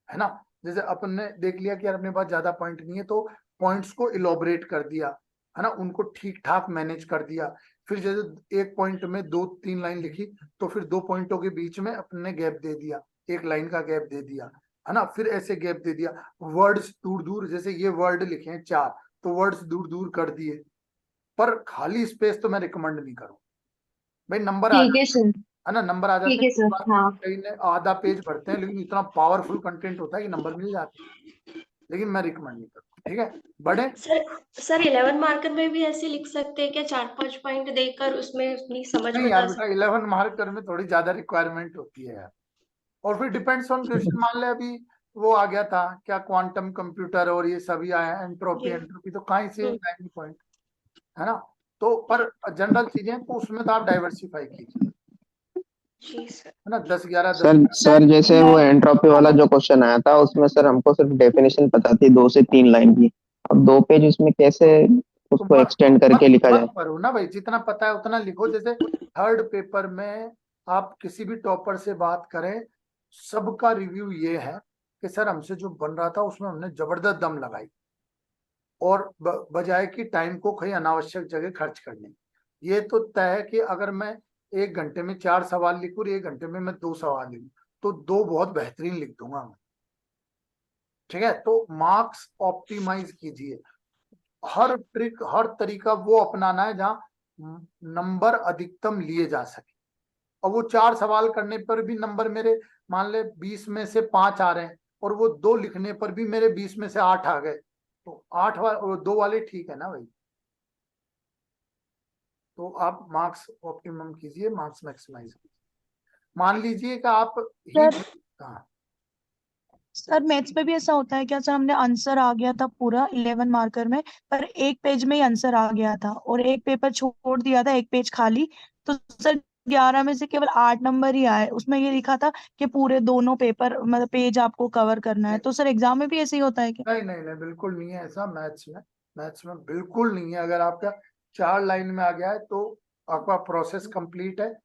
Speaker 1: है ना। जैसे अपन ने देख लिया कि यार अपने पास ज्यादा पॉइंट नहीं है, तो पॉइंट्स को इलोबरेट कर दिया, है ना, उनको ठीक ठाक मैनेज कर दिया। फिर जैसे एक पॉइंट में 2-3 लाइन लिखी, तो फिर 2 पॉइंटों के बीच में अपने गैप दे दिया, एक लाइन का गैप दे दिया, है ना, फिर ऐसे गैप दे दिया। वर्ड्स दूर दूर, जैसे ये वर्ड लिखे हैं 4, तो वर्ड्स दूर दूर कर दिए। पर खाली स्पेस तो मैं रिकमेंड नहीं करूँ भाई। नंबर आ
Speaker 3: ठीक है
Speaker 1: जाते
Speaker 3: सर।
Speaker 1: हैं, है ना, नंबर आ जाते
Speaker 3: ठीक है
Speaker 1: हैं।
Speaker 3: सर। हाँ।
Speaker 1: कई ने आधा पेज भरते हैं, लेकिन इतना पावरफुल कंटेंट होता है कि नंबर मिल जाते हैं। लेकिन मैं रिकमेंड नहीं करता, ठीक है, बड़े।
Speaker 7: सर 11 मार्कर में भी ऐसे लिख सकते हैं क्या, 4-5 पॉइंट देकर उसमें अपनी समझ
Speaker 1: नहीं यार
Speaker 7: बता
Speaker 1: बेटा,
Speaker 7: सकते
Speaker 1: 11 मार्कर में थोड़ी ज्यादा रिक्वायरमेंट होती है यार। और फिर डिपेंड्स ऑन क्वेश्चन। मान ले अभी वो आ गया था क्या, क्वांटम कंप्यूटर और ये सभी आया, एंट्रोपी
Speaker 7: जी।
Speaker 1: एंट्रोपी, तो कहीं से लाइन पॉइंट, है ना। तो पर जनरल चीजें तो उसमें तो आप डाइवर्सिफाई कीजिए,
Speaker 7: जी सर।
Speaker 1: है ना, 10-11 10।
Speaker 4: सर जैसे वो एंट्रोपी वाला जो क्वेश्चन आया था उसमें सर हमको सिर्फ डेफिनेशन पता थी 2 से 3 लाइन की। अब 2 पेज उसमें कैसे
Speaker 1: तो
Speaker 4: उसको
Speaker 1: मत
Speaker 4: एक्सटेंड
Speaker 1: मत
Speaker 4: करके लिखा
Speaker 1: मत
Speaker 4: जाए?
Speaker 1: करो ना भाई, जितना पता है उतना लिखो। जैसे थर्ड पेपर में आप किसी भी टॉपर से बात करें, सबका रिव्यू ये है कि सर हमसे जो बन रहा था उसमें हमने जबरदस्त दम लगाई, और बजाय कि टाइम को कहीं अनावश्यक जगह खर्च करने। ये तो तय है कि अगर मैं 1 घंटे में 4 सवाल लिखूं, 1 घंटे में मैं 2 सवाल लिखूं, तो 2 बहुत बेहतरीन लिख दूंगा मैं। ठीक है, तो मार्क्स ऑप्टिमाइज कीजिए। हर ट्रिक, हर तरीका वो अपनाना है जहां नंबर अधिकतम लिए जा सके। और वो 4 सवाल करने पर भी नंबर मेरे मान ले 20 में से 5 आ रहे हैं, और वो 2 लिखने पर भी मेरे 20 में से 8 आ गए, तो 8 वाले 2 वाले ठीक है ना भाई। तो आप मार्क्स ऑप्टिमम कीजिए, मार्क्स मैक्सिमाइज कीजिए। मान लीजिए कि आप ही,
Speaker 2: सर
Speaker 1: हाँ,
Speaker 5: सर मैथ्स में भी ऐसा होता है क्या सर, हमने आंसर आ गया था पूरा 11 मार्कर में, पर एक पेज में ही आंसर आ गया था और एक पेपर छोड़ दिया था, एक पेज खाली, तो सर 11 में से केवल 8 नंबर ही आए। उसमें ये लिखा था कि पूरे दोनों पेपर मतलब पेज आपको कवर करना है, तो सर एग्जाम में भी ऐसे ही होता है क्या?
Speaker 1: नहीं नहीं नहीं, बिल्कुल नहीं है ऐसा मैथ्स में। मैथ्स में बिल्कुल नहीं है। अगर आपका 4 लाइन में आ गया है तो आपका प्रोसेस कंप्लीट है,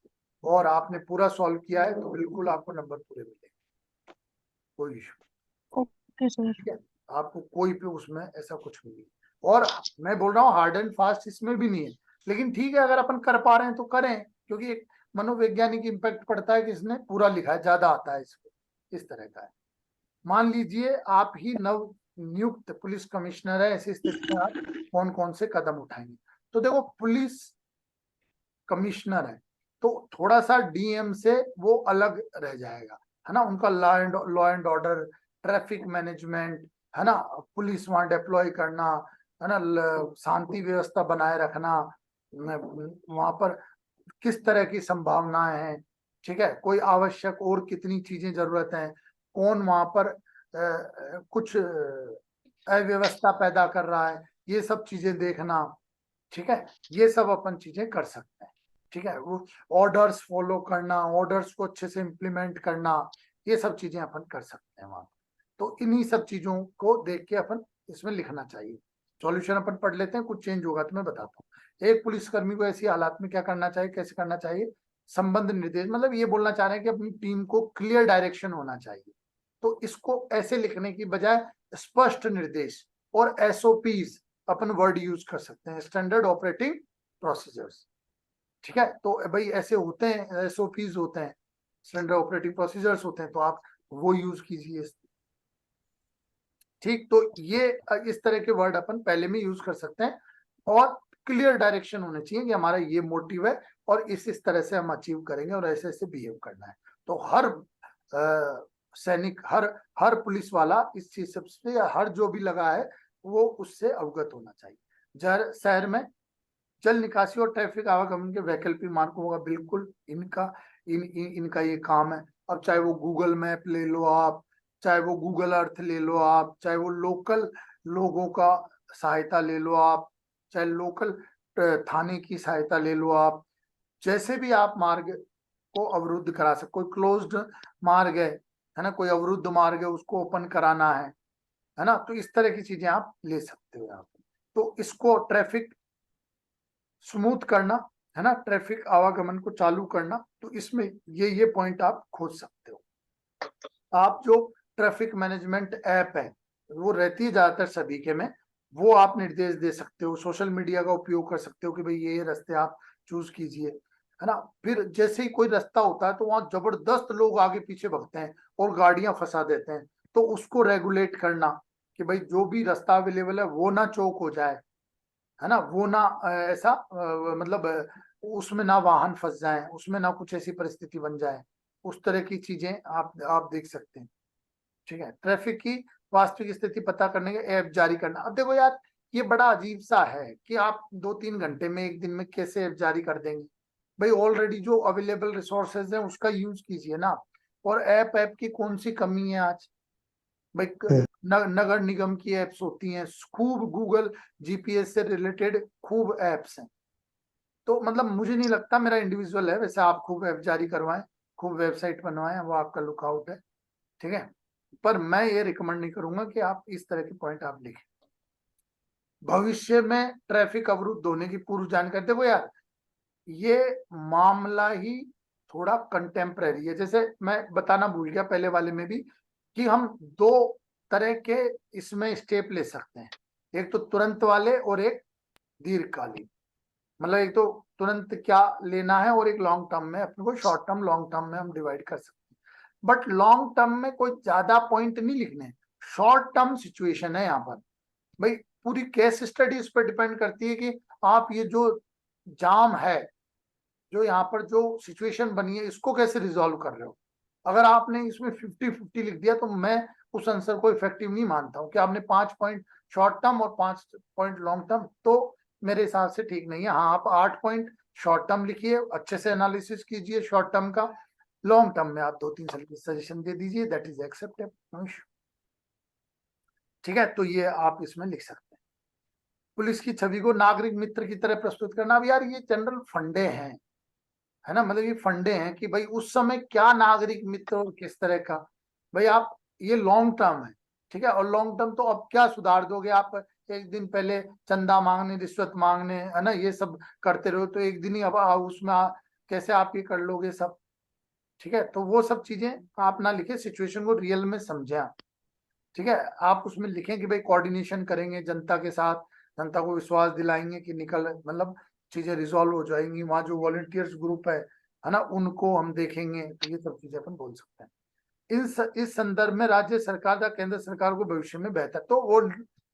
Speaker 1: और आपने पूरा सॉल्व किया है, तो बिल्कुल आपको नंबर पूरे मिलेंगे, कोई इशू।
Speaker 2: Okay sir.
Speaker 1: ठीक है, आपको कोई पे उसमें ऐसा कुछ नहीं है। और मैं बोल रहा हूँ हार्ड एंड फास्ट इसमें भी नहीं है, लेकिन ठीक है, अगर अपन कर पा रहे हैं तो करें, क्योंकि एक मनोवैज्ञानिक इम्पैक्ट पड़ता है कि इसने पूरा लिखा है, ज्यादा आता है इसको, इस तरह का है। मान लीजिए आप ही नव नियुक्त पुलिस कमिश्नर है, ऐसी स्थिति में आप कौन कौन से कदम उठाएंगे? तो देखो, पुलिस कमिश्नर है तो थोड़ा सा डीएम से वो अलग रह जाएगा, है ना। उनका law and order, traffic management, है ना, पुलिस वहां डिप्लॉय करना, है ना, शांति व्यवस्था बनाए रखना, वहां पर किस तरह की संभावनाएं हैं, ठीक है, कोई आवश्यक और कितनी चीजें जरूरत है, कौन वहां पर कुछ अव्यवस्था पैदा कर रहा है, ये सब चीजें देखना, ठीक है, ये सब अपन चीजें कर सकते हैं, ठीक है। वो ऑर्डर्स फॉलो करना, ऑर्डर्स को अच्छे से इम्प्लीमेंट करना, ये सब चीजें अपन कर सकते हैं वहां। तो इन्हीं सब चीजों को देख के अपन इसमें लिखना चाहिए। सॉल्यूशन अपन पढ़ लेते हैं, कुछ चेंज होगा तो मैं बताता हूँ। एक पुलिसकर्मी को ऐसी हालात में क्या करना चाहिए, कैसे करना चाहिए, संबंध निर्देश, मतलब ये बोलना चाह रहे हैं कि अपनी टीम को क्लियर डायरेक्शन होना चाहिए। तो इसको ऐसे लिखने की बजाय स्पष्ट निर्देश और एसओपीज अपन वर्ड यूज कर सकते हैं, स्टैंडर्ड ऑपरेटिंग प्रोसीजर्स, ठीक है। तो भाई ऐसे होते हैं, एसओपीज होते हैं, स्टैंडर्ड ऑपरेटिंग प्रोसीजर्स होते हैं, तो आप वो यूज कीजिए, ठीक। तो ये इस तरह के वर्ड अपन पहले में यूज कर सकते हैं, और क्लियर डायरेक्शन होने चाहिए कि हमारा ये मोटिव है और इस तरह से हम अचीव करेंगे और ऐसे ऐसे बिहेव करना है। तो हर सैनिक, हर पुलिस वाला इस चीज से, हर जो भी लगा है वो उससे अवगत होना चाहिए। शहर में जल निकासी और ट्रैफिक आवागमन के वैकल्पिक मार्गों का बिल्कुल इनका ये काम है। अब चाहे वो गूगल मैप ले लो आप, चाहे वो गूगल अर्थ ले लो आप, चाहे वो लोकल लोगों का सहायता ले लो आप, चाहे लोकल थाने की सहायता ले लो आप, जैसे भी आप मार्ग को अवरुद्ध करा सकते, कोई क्लोज्ड मार्ग है ना, कोई अवरुद्ध मार्ग है, उसको ओपन कराना है ना, तो इस तरह की चीजें आप ले सकते हो यहाँ पे। तो इसको ट्रैफिक स्मूथ करना, है ना, ट्रैफिक आवागमन को चालू करना, तो इसमें ये पॉइंट आप खोज सकते हो। आप जो ट्रैफिक मैनेजमेंट ऐप है वो रहती है ज्यादातर सभी के में, वो आप निर्देश दे सकते हो, सोशल मीडिया का उपयोग कर सकते हो कि भाई ये रास्ते आप चूज कीजिए, है ना। फिर जैसे ही कोई रास्ता होता है तो वहां जबरदस्त लोग आगे पीछे भगते हैं और गाड़ियां फंसा देते हैं, तो उसको रेगुलेट करना कि भाई जो भी रास्ता अवेलेबल है वो ना चौक हो जाए, है ना, वो ना ऐसा मतलब उसमें ना वाहन फंस जाए, उसमें ना कुछ ऐसी परिस्थिति बन जाए, उस तरह की चीजें आप देख सकते हैं, ठीक है। ट्रैफिक की वास्तविक स्थिति पता करने के ऐप जारी करना। अब देखो यार, ये बड़ा अजीब सा है कि आप 2-3 घंटे में, एक दिन में कैसे ऐप जारी कर देंगे। भाई ऑलरेडी जो अवेलेबल रिसोर्सेज है उसका यूज कीजिए ना। और ऐप की कौन सी कमी है आज भाई, नगर निगम की एप्स होती हैं खूब, गूगल जीपीएस से रिलेटेड खूब एप्स हैं। तो मतलब मुझे नहीं लगता, मेरा इंडिविजुअल है, वैसे आप खूब ऐप जारी करवाएं, खूब वेबसाइट बनवाएं, वो आपका लुकआउट है, ठीक है। पर मैं ये रिकमेंड नहीं करूंगा कि आप इस तरह के पॉइंट आप लिखें। भविष्य में ट्रैफिक अवरुद्ध होने की पूर्व जानकारी, देखो यार ये मामला ही थोड़ा कंटेम्पररी है। जैसे मैं बताना भूल गया पहले वाले में भी कि हम 2 तरह के इसमें स्टेप ले सकते हैं, एक तो तुरंत वाले और एक दीर्घकालीन। मतलब एक तो तुरंत क्या लेना है और एक लॉन्ग टर्म में, अपने को शॉर्ट टर्म लॉन्ग टर्म में हम डिवाइड कर सकते हैं। बट लॉन्ग टर्म में कोई ज्यादा पॉइंट नहीं लिखने, शॉर्ट टर्म सिचुएशन है यहाँ पर। भाई पूरी केस स्टडी इस पर डिपेंड करती है कि आप ये जो जाम है, जो यहाँ पर जो सिचुएशन बनी है, इसको कैसे रिजॉल्व कर रहे हो। अगर आपने इसमें 50-50 लिख दिया तो मैं उस आंसर को इफेक्टिव नहीं मानता हूँ कि आपने 5 पॉइंट शॉर्ट टर्म और 5 पॉइंट लॉन्ग टर्म, तो मेरे हिसाब से ठीक नहीं है। हाँ, आप 8 पॉइंट शॉर्ट टर्म लिखिए, अच्छे से एनालिसिस कीजिए शॉर्ट टर्म का, लॉन्ग टर्म में आप 2-3 सजेशन दे दीजिए, दैट इज एक्सेप्टेबल, ठीक है। तो ये आप इसमें लिख सकते हैं। पुलिस की छवि को नागरिक मित्र की तरह प्रस्तुत करना। अब यार ये जनरल फंडे हैं, है ना, मतलब ये फंडे हैं कि भाई उस समय क्या नागरिक मित्र और किस तरह का। भाई आप, ये लॉन्ग टर्म है, ठीक है, और लॉन्ग टर्म तो अब क्या सुधार दोगे आप, एक दिन पहले चंदा मांगने, रिश्वत मांगने, है ना, ये सब करते रहो तो एक दिन ही अब उसमें कैसे आप ये कर लोगे सब, ठीक है। तो वो सब चीजें आप ना लिखे, सिचुएशन को रियल में समझे आप, ठीक है। आप उसमें लिखें कि भाई कोऑर्डिनेशन करेंगे जनता के साथ, जनता को विश्वास दिलाएंगे कि मतलब चीजें रिजॉल्व हो जाएंगी, वहां जो वॉलंटियर्स ग्रुप है ना, उनको हम देखेंगे, तो ये सब चीजें अपन बोल सकते हैं। इस संदर्भ में राज्य सरकार या केंद्र सरकार को भविष्य में बेहतर, तो वो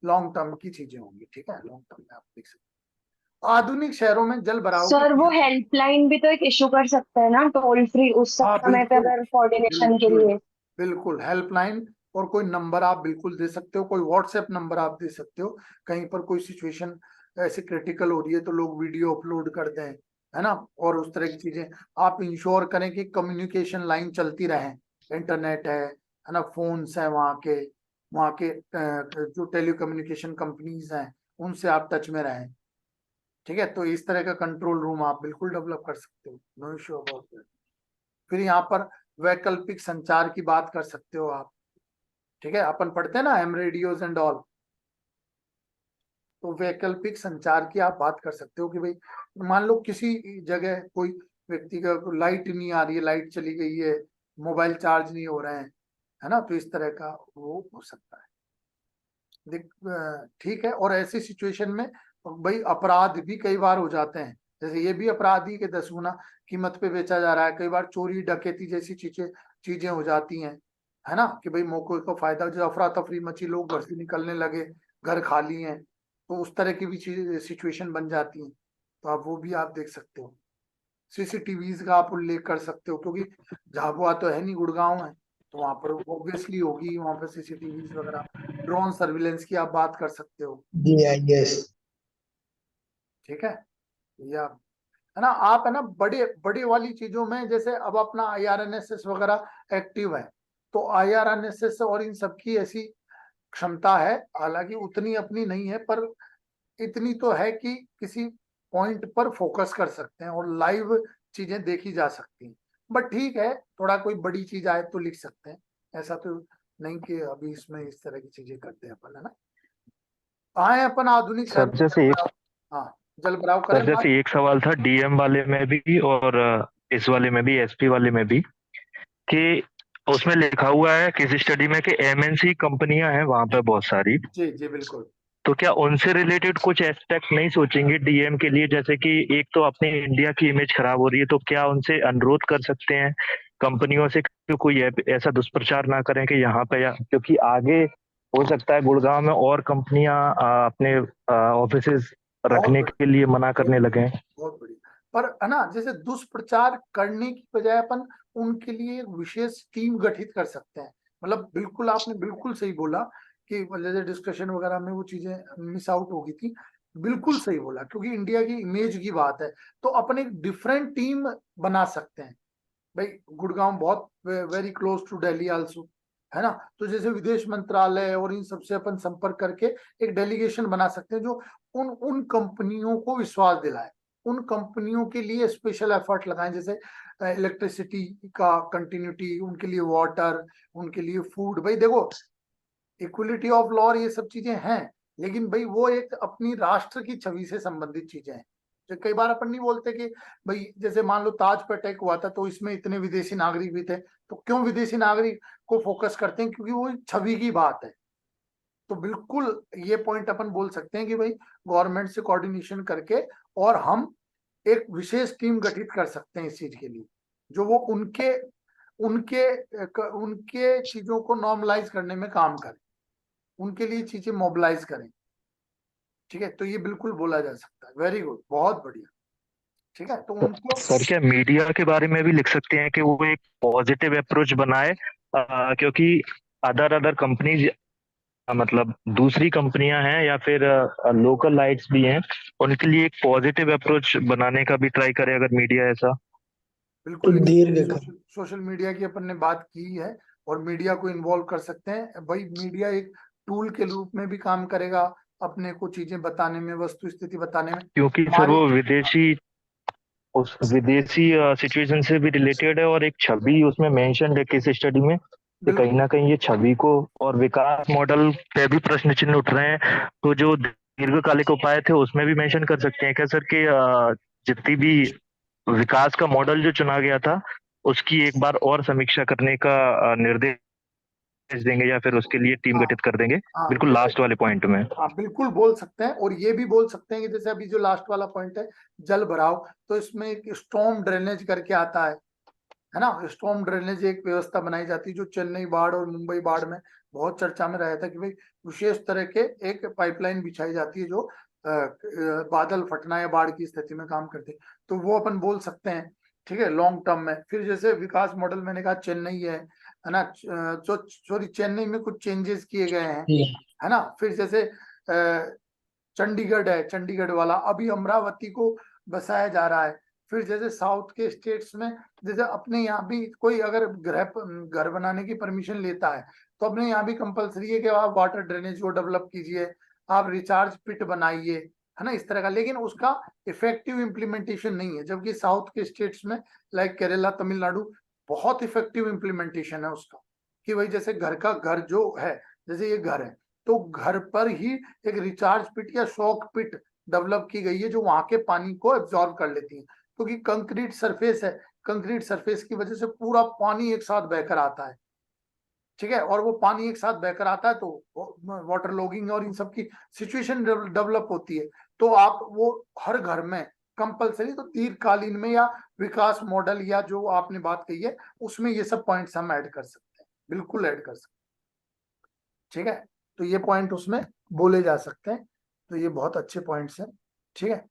Speaker 1: लॉन्ग टर्म की चीजें होंगी, ठीक है, लॉन्ग टर्म में आप देख सकते हैं। आधुनिक शहरों में जल भराव
Speaker 3: सर वो हेल्पलाइन भी तो एक इशू कर सकते हैं ना, टोल फ्री उस
Speaker 1: हाँ
Speaker 3: समय पे,
Speaker 1: बिल्कुल,
Speaker 3: अगर कोऑर्डिनेशन के
Speaker 1: बिल्कुल
Speaker 3: लिए।
Speaker 1: बिल्कुल हेल्पलाइन, और कोई नंबर आप बिल्कुल दे सकते हो, कोई व्हाट्सएप नंबर आप दे सकते हो, कहीं पर कोई सिचुएशन ऐसे क्रिटिकल हो रही है तो लोग वीडियो अपलोड कर दें, है ना, और उस तरह की चीजें आप इंश्योर करें कि कम्युनिकेशन लाइन चलती रहे, इंटरनेट है ना, फोन्स है वहाँ के जो टेलीकम्युनिकेशन कंपनीज हैं उनसे आप टच में रहें। ठीक है, तो इस तरह का कंट्रोल रूम आप बिल्कुल डेवलप कर सकते हो, नो इश्यू अबाउट दैट। फिर यहाँ पर वैकल्पिक संचार की बात कर सकते हो आप। ठीक है, अपन पढ़ते हैं ना एम रेडियोज एंड ऑल, तो वैकल्पिक संचार की आप बात कर सकते हो कि भाई मान लो किसी जगह कोई व्यक्ति का लाइट नहीं आ रही है, लाइट चली गई है, मोबाइल चार्ज नहीं हो रहे हैं, है ना, तो इस तरह का वो हो सकता है। ठीक है, और ऐसी सिचुएशन में भाई अपराध भी कई बार हो जाते हैं, जैसे ये भी अपराधी के 10 गुना कीमत पे बेचा जा रहा है, कई बार चोरी डकैती जैसी चीजें हो जाती हैं, है ना, कि भाई मौके का फायदा, जो अफरा तफरी मची, लोग घर से निकलने लगे, घर खाली हैं, तो उस तरह की भी सिचुएशन बन जाती है, तो आप वो भी आप देख सकते हो। सीसीटीवीज का आप उल्लेख कर सकते हो, क्योंकि झाबुआ तो है नहीं, गुड़गांव है, तो वहां पर ऑब्वियसली होगी वहां पर सीसीटीवीज वगैरह। ड्रोन सर्विलेंस की आप बात कर सकते हो।
Speaker 9: यस।
Speaker 1: ठीक है, या है ना, आप है ना बड़े बड़े वाली चीजों में, जैसे अब अपना IRNSS वगैरह एक्टिव है, तो IRNSS और इन सबकी ऐसी क्षमता है, हालांकि उतनी अपनी नहीं है, पर इतनी तो है कि किसी पॉइंट पर फोकस कर सकते हैं और लाइव चीजें देखी जा सकती हैं। बट ठीक है, थोड़ा कोई बड़ी चीज आए तो लिख सकते हैं, ऐसा तो नहीं कि अभी इसमें इस तरह की चीजें करते हैं अपन, है ना। आए अपन आधुनिक
Speaker 10: सर जैसे एक
Speaker 1: हाँ, जल भराव
Speaker 10: सर
Speaker 1: करें बात।
Speaker 10: जैसे एक सवाल था डीएम वाले में भी और इस वाले में भी, एसपी वाले में भी, कि उसमें लिखा हुआ है किसी स्टडी में कि एमएनसी कंपनियां हैं वहां पे बहुत सारी,
Speaker 1: जी जी बिल्कुल।
Speaker 10: तो क्या उनसे रिलेटेड कुछ एस्पेक्ट नहीं सोचेंगे डीएम के लिए? जैसे कि एक तो अपनी इंडिया की इमेज खराब हो रही है, तो क्या उनसे अनुरोध कर सकते हैं कंपनियों से कि कोई ऐसा दुष्प्रचार ना करें कि यहाँ पे, या क्योंकि आगे हो सकता है गुड़गांव में और कंपनियां अपने ऑफिसेज रखने के लिए मना करने लगे।
Speaker 1: बहुत बढ़िया, पर है ना, जैसे दुष्प्रचार करने की बजाय अपन उनके लिए एक विशेष टीम गठित कर सकते हैं। मतलब बिल्कुल आपने बिल्कुल सही बोला कि जैसे डिस्कशन वगैरह में वो चीजें मिस आउट हो गई थी, बिल्कुल सही बोला, क्योंकि इंडिया की इमेज की बात है, तो अपन एक डिफरेंट टीम बना सकते हैं। भाई गुड़गांव बहुत very close to Delhi also, है ना, तो जैसे विदेश मंत्रालय और इन सबसे अपन संपर्क करके एक डेलीगेशन बना सकते हैं जो उन कंपनियों को विश्वास दिलाए, उन कंपनियों के लिए स्पेशल एफर्ट लगाएं, जैसे इलेक्ट्रिसिटी का कंटिन्यूटी, उनके लिए वाटर, उनके लिए फूड। भाई देखो, इक्वलिटी ऑफ लॉ ये सब चीजें हैं, लेकिन भाई वो एक अपनी राष्ट्र की छवि से संबंधित चीजें हैं। जो कई बार अपन नहीं बोलते कि भाई जैसे मान लो ताज पर अटैक हुआ था तो इसमें इतने विदेशी नागरिक भी थे, तो क्यों विदेशी नागरिक को फोकस करते हैं? क्योंकि वो छवि की बात है। तो बिल्कुल ये पॉइंट अपन बोल सकते हैं कि भाई गवर्नमेंट से कोऑर्डिनेशन करके और हम एक विशेष टीम गठित कर सकते हैं इस चीज के लिए, जो वो उनके उनके उनके चीजों को नॉर्मलाइज करने में काम करे, उनके लिए चीजें मोबिलाइज करें। ठीक है, तो ये बिल्कुल बोला जा सकता है। वेरी गुड, बहुत बढ़िया। ठीक है, तो उनको
Speaker 10: सर क्या मीडिया के बारे में भी लिख सकते हैं कि वो एक पॉजिटिव अप्रोच बनाए, क्योंकि अदर कंपनीज, मतलब दूसरी कंपनियां हैं या फिर लोकल लाइट्स भी हैं, उनके लिए एक पॉजिटिव अप्रोच बनाने का भी ट्राई करे अगर मीडिया ऐसा।
Speaker 1: बिल्कुल
Speaker 9: दीर्घ
Speaker 1: सोशल मीडिया की अपन ने बात की है, और मीडिया को इन्वॉल्व कर सकते हैं। भाई मीडिया एक टूल के रूप में भी काम करेगा अपने को चीजें बताने में, वस्तु स्थिति बताने में,
Speaker 10: क्योंकि सर वो उस विदेशी सिचुएशन से भी रिलेटेड है, और एक छवि उसमें मेंशन है केस स्टडी में कि कहीं ना कहीं ये छवि को और विकास मॉडल पे भी प्रश्न चिन्ह उठ रहे हैं। तो जो दीर्घकालिक उपाय थे उसमें भी मेंशन कर सकते हैं क्या सर कि जितनी भी विकास का मॉडल जो चुना गया था उसकी एक बार और समीक्षा करने का निर्देश देंगे, या फिर उसके लिए टीम गठित कर देंगे? बिल्कुल लास्ट वाले पॉइंट में।
Speaker 1: हाँ बिल्कुल बोल सकते हैं, और ये भी बोल सकते हैं कि जैसे अभी जो लास्ट वाला पॉइंट है जल भराव, तो इसमें एक स्टॉर्म ड्रेनेज करके आता है ना। स्टॉर्म ड्रेनेज एक व्यवस्था बनाई जाती है जो चेन्नई बाढ़ और मुंबई बाढ़ में बहुत चर्चा में रहा था, कि भाई विशेष तरह के एक पाइपलाइन बिछाई जाती है जो बादल फटना या बाढ़ की स्थिति में काम करते हैं, तो वो अपन बोल सकते हैं। ठीक है, लॉन्ग टर्म में। फिर जैसे विकास मॉडल मैंने कहा चेन्नई है ना, जो सॉरी चेन्नई में कुछ चेंजेस किए गए हैं, है ना। फिर जैसे चंडीगढ़ है, चंडीगढ़ वाला अभी अमरावती को बसाया जा रहा है। फिर जैसे साउथ के स्टेट्स में, जैसे अपने यहाँ भी कोई अगर घर बनाने की परमिशन लेता है तो अपने यहाँ भी कंपलसरी है कि आप वाटर ड्रेनेज को डेवलप कीजिए, आप रिचार्ज पिट बनाइए, है ना, इस तरह का। लेकिन उसका इफेक्टिव इम्प्लीमेंटेशन नहीं है, जबकि साउथ के स्टेट्स में लाइक केरला, तमिलनाडु, बहुत इफेक्टिव इम्प्लीमेंटेशन है उसका। कि भाई जैसे घर जो है, जैसे ये घर है तो घर पर ही एक रिचार्ज पिट या शॉक पिट डेवलप की गई है जो वहां के पानी को एब्जॉर्ब कर लेती है, क्योंकि कंक्रीट सरफेस है, कंक्रीट सरफेस की वजह से पूरा पानी एक साथ बहकर आता है, ठीक है। और वो पानी एक साथ बहकर आता है तो वाटर लॉगिंग और इन सब की सिचुएशन डेवलप होती है। तो आप वो हर घर में कंपलसरी, तो दीर्घकालीन में या विकास मॉडल या जो आपने बात कही है उसमें ये सब पॉइंट्स हम ऐड कर सकते हैं, बिल्कुल ऐड कर सकते हैं, ठीक है। तो ये पॉइंट उसमें बोले जा सकते हैं, तो ये बहुत अच्छे पॉइंट्स हैं, ठीक है।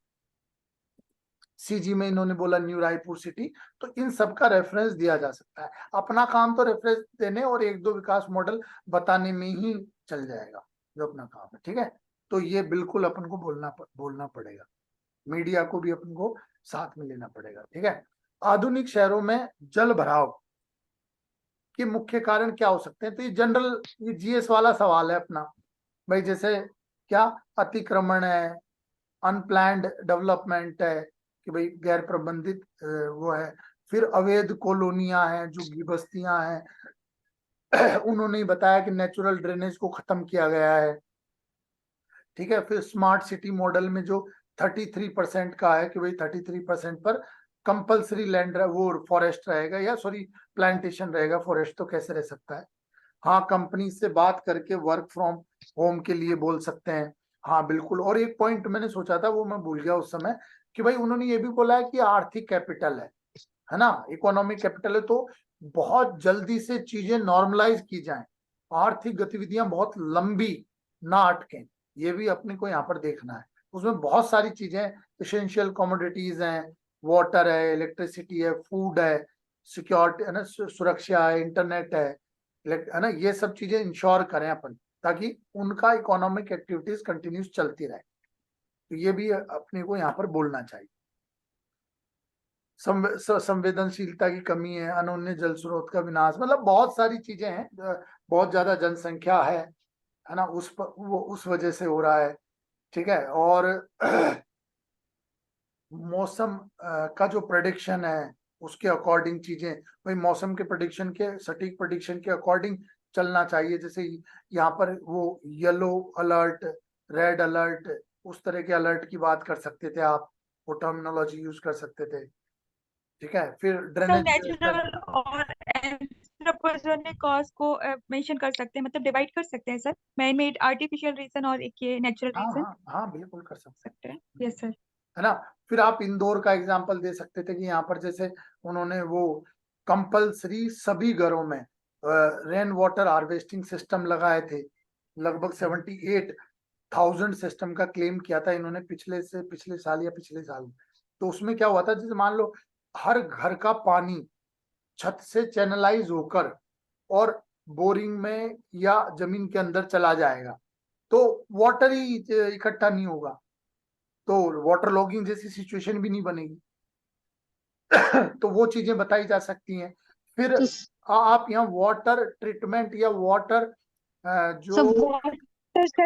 Speaker 1: सीजी में इन्होंने बोला न्यू रायपुर सिटी, तो इन सब का रेफरेंस दिया जा सकता है। अपना काम तो रेफरेंस देने और एक दो विकास मॉडल बताने में ही चल जाएगा, जो अपना काम है, ठीक है। तो ये बिल्कुल अपन को बोलना पड़ेगा, मीडिया को भी अपन को साथ में लेना पड़ेगा, ठीक है। आधुनिक शहरों में जल भराव के मुख्य कारण क्या हो सकते हैं, तो ये जनरल, ये जीएस वाला सवाल है अपना। भाई जैसे क्या अतिक्रमण है, अनप्लैंड डेवलपमेंट है, कि भाई गैर प्रबंधित वो है, फिर अवैध कॉलोनियां हैं जो बस्तियां हैं उन्होंने ही बताया कि नेचुरल ड्रेनेज को खत्म किया गया है, ठीक है। फिर स्मार्ट सिटी मॉडल में जो 33% का है कि भाई 33% पर कंपलसरी लैंड वो फॉरेस्ट रहेगा, या सॉरी प्लांटेशन रहेगा, फॉरेस्ट तो कैसे रह सकता है। हाँ, कंपनी से बात करके वर्क फ्रॉम होम के लिए बोल सकते हैं, हाँ बिल्कुल। और एक पॉइंट मैंने सोचा था वो मैं भूल गया उस समय, कि भाई उन्होंने ये भी बोला है कि आर्थिक कैपिटल है ना, इकोनॉमिक कैपिटल है, तो बहुत जल्दी से चीजें नॉर्मलाइज की जाएं, आर्थिक गतिविधियां बहुत लंबी ना अटकें, ये भी अपने को यहाँ पर देखना है। उसमें बहुत सारी चीजें, एसेंशियल कमोडिटीज हैं, वाटर है, इलेक्ट्रिसिटी है, फूड है, सिक्योरिटी है ना, सुरक्षा है, इंटरनेट है ना, ये सब चीजें इंश्योर करें अपन, ताकि उनका इकोनॉमिक एक्टिविटीज कंटिन्यूस चलती रहे। तो ये भी अपने को यहाँ पर बोलना चाहिए। संवेदनशीलता की कमी है, अनोन्य जल स्रोत का विनाश, मतलब बहुत सारी चीजें हैं, बहुत ज्यादा जनसंख्या है ना, उस पर वो उस वजह से हो रहा है, ठीक है। और मौसम का जो प्रेडिक्शन है उसके अकॉर्डिंग चीजें, भाई मौसम के प्रेडिक्शन के, सटीक प्रेडिक्शन के अकॉर्डिंग चलना चाहिए। जैसे यहाँ पर वो येलो अलर्ट, रेड अलर्ट, उस तरह के अलर्ट की बात कर सकते थे आप, वो टर्मिनोलॉजी यूज कर सकते थे, ठीक है। फिर ड्रेनेज
Speaker 9: नेचुरल और एंथ्रोपोजेनिक कॉज को मेंशन कर सकते हैं, मतलब डिवाइड कर सकते हैं sir, man made, artificial reason और एक ये नेचुरल
Speaker 1: हाँ
Speaker 9: रीजन
Speaker 1: हाँ हाँ बिल्कुल कर सकते
Speaker 9: हैं। Yes sir.
Speaker 1: है ना। फिर आप इंदौर का एग्जांपल दे सकते थे कि यहाँ पर जैसे उन्होंने वो कंपलसरी सभी घरों में रेन वाटर हार्वेस्टिंग सिस्टम लगाए थे, लगभग 78,000 सिस्टम का क्लेम किया था इन्होंने पिछले साल या पिछले साल। तो उसमें क्या हुआ था, जैसे मान लो हर घर का पानी छत से चैनलाइज होकर और बोरिंग में या जमीन के अंदर चला जाएगा, तो वाटर ही इकट्ठा नहीं होगा, तो वाटर लॉगिंग जैसी सिचुएशन भी नहीं बनेगी तो वो चीजें बताई जा सकती हैं। फिर आप यहाँ वाटर ट्रीटमेंट या वाटर जो
Speaker 3: वाटर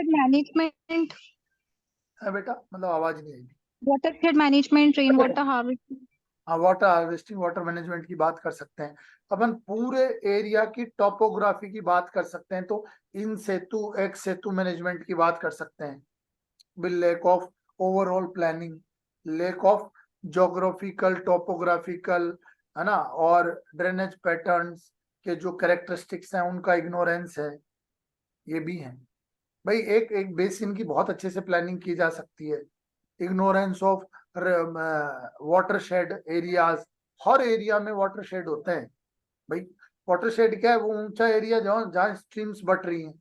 Speaker 3: मैनेजमेंट
Speaker 1: है बेटा, मतलब आवाज नहीं आई।
Speaker 3: Water management, rain water harvesting,
Speaker 1: हाँ, वाटर हार्वेस्टिंग, वाटर मैनेजमेंट की बात कर सकते हैं अपन, पूरे एरिया की टोपोग्राफी की बात कर सकते हैं, तो इन सेतु एक्स सेतु मैनेजमेंट की बात कर सकते हैं। Will lack of overall planning, lack of geographical topographical, है ना, और ड्रेनेज पैटर्न्स के जो कैरेक्टरिस्टिक्स हैं उनका इग्नोरेंस है, ये भी है। भाई एक एक बेसिन की बहुत अच्छे से प्लानिंग की जा सकती है, ignorance of water shade areas, her area में वाटर शेड होते हैं। भाई वाटर शेड क्या है, वो ऊंचा एरिया जहाँ स्ट्रीम्स बट रही हैं,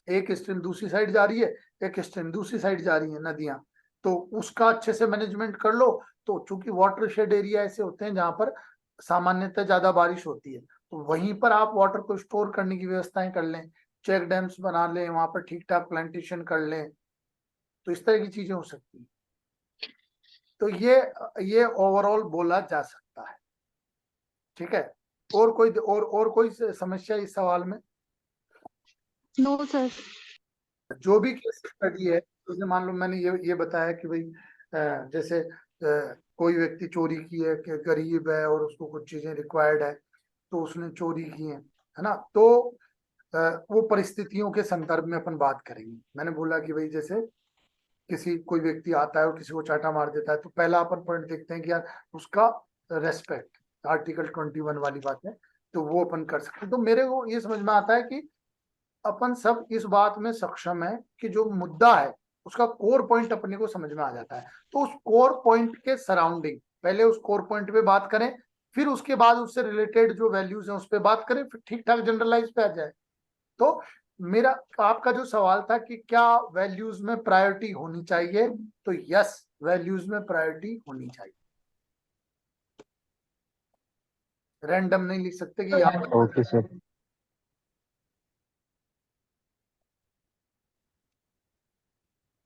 Speaker 1: एक स्ट्रीम दूसरी साइड जा रही है, एक स्ट्रीम दूसरी साइड जा रही है, नदियां, तो उसका अच्छे से मैनेजमेंट कर लो। तो चूंकि वाटर शेड एरिया ऐसे होते हैं जहां पर सामान्यतः ज्यादा बारिश होती है, तो वहीं पर आप वाटर को स्टोर करने की व्यवस्थाएं कर लें, चेक डैम्स बना लें, वहां पर ठीक ठाक प्लांटेशन कर लें, तो इस तरह की चीजें हो सकती है। तो ये ओवरऑल बोला जा सकता है। ठीक है, और कोई समस्या इस सवाल में?
Speaker 8: No sir.
Speaker 1: जो भी केस स्टडी है, जैसे मान लो मैंने ये बताया कि भाई जैसे कोई व्यक्ति चोरी की है, कि गरीब है और उसको कुछ चीजें रिक्वायर्ड है, तो उसने चोरी की है ना, तो वो परिस्थितियों के संदर्भ में अपन बात करेंगे। मैंने बोला कि भाई जैसे कोई व्यक्ति आता है और किसी को चाटा मार देता है, तो पहला अपन पॉइंट देखते हैं कि यार उसका रेस्पेक्ट, आर्टिकल 21 वाली बात है, तो वो अपन कर सकते हैं। तो मेरे को ये समझ में आता है कि अपन सब इस बात में सक्षम है कि जो मुद्दा है उसका कोर पॉइंट अपने को समझ में आ जाता है। तो उस कोर पॉइंट के सराउंडिंग पहले उस कोर पॉइंट पे बात करें, फिर उसके बाद उससे रिलेटेड जो वैल्यूज हैं उस पर बात करें, फिर ठीक ठाक जनरलाइज पे आ जाए। तो मेरा आपका जो सवाल था कि क्या वैल्यूज में प्रायोरिटी होनी चाहिए, तो यस, वैल्यूज में प्रायोरिटी होनी चाहिए। रैंडम नहीं लिख सकते कि यहाँ
Speaker 10: ओके सर।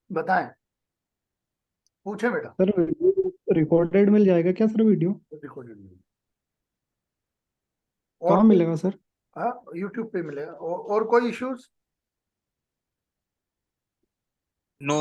Speaker 1: बताएं, पूछे बेटा।
Speaker 11: सर रिकॉर्डेड मिल जाएगा क्या सर वीडियो?
Speaker 1: रिकॉर्डेड
Speaker 11: कहाँ
Speaker 1: और
Speaker 11: मिलेगा सर?
Speaker 1: हाँ, यूट्यूब पे मिलेगा। और कोई इश्यूज?
Speaker 6: नो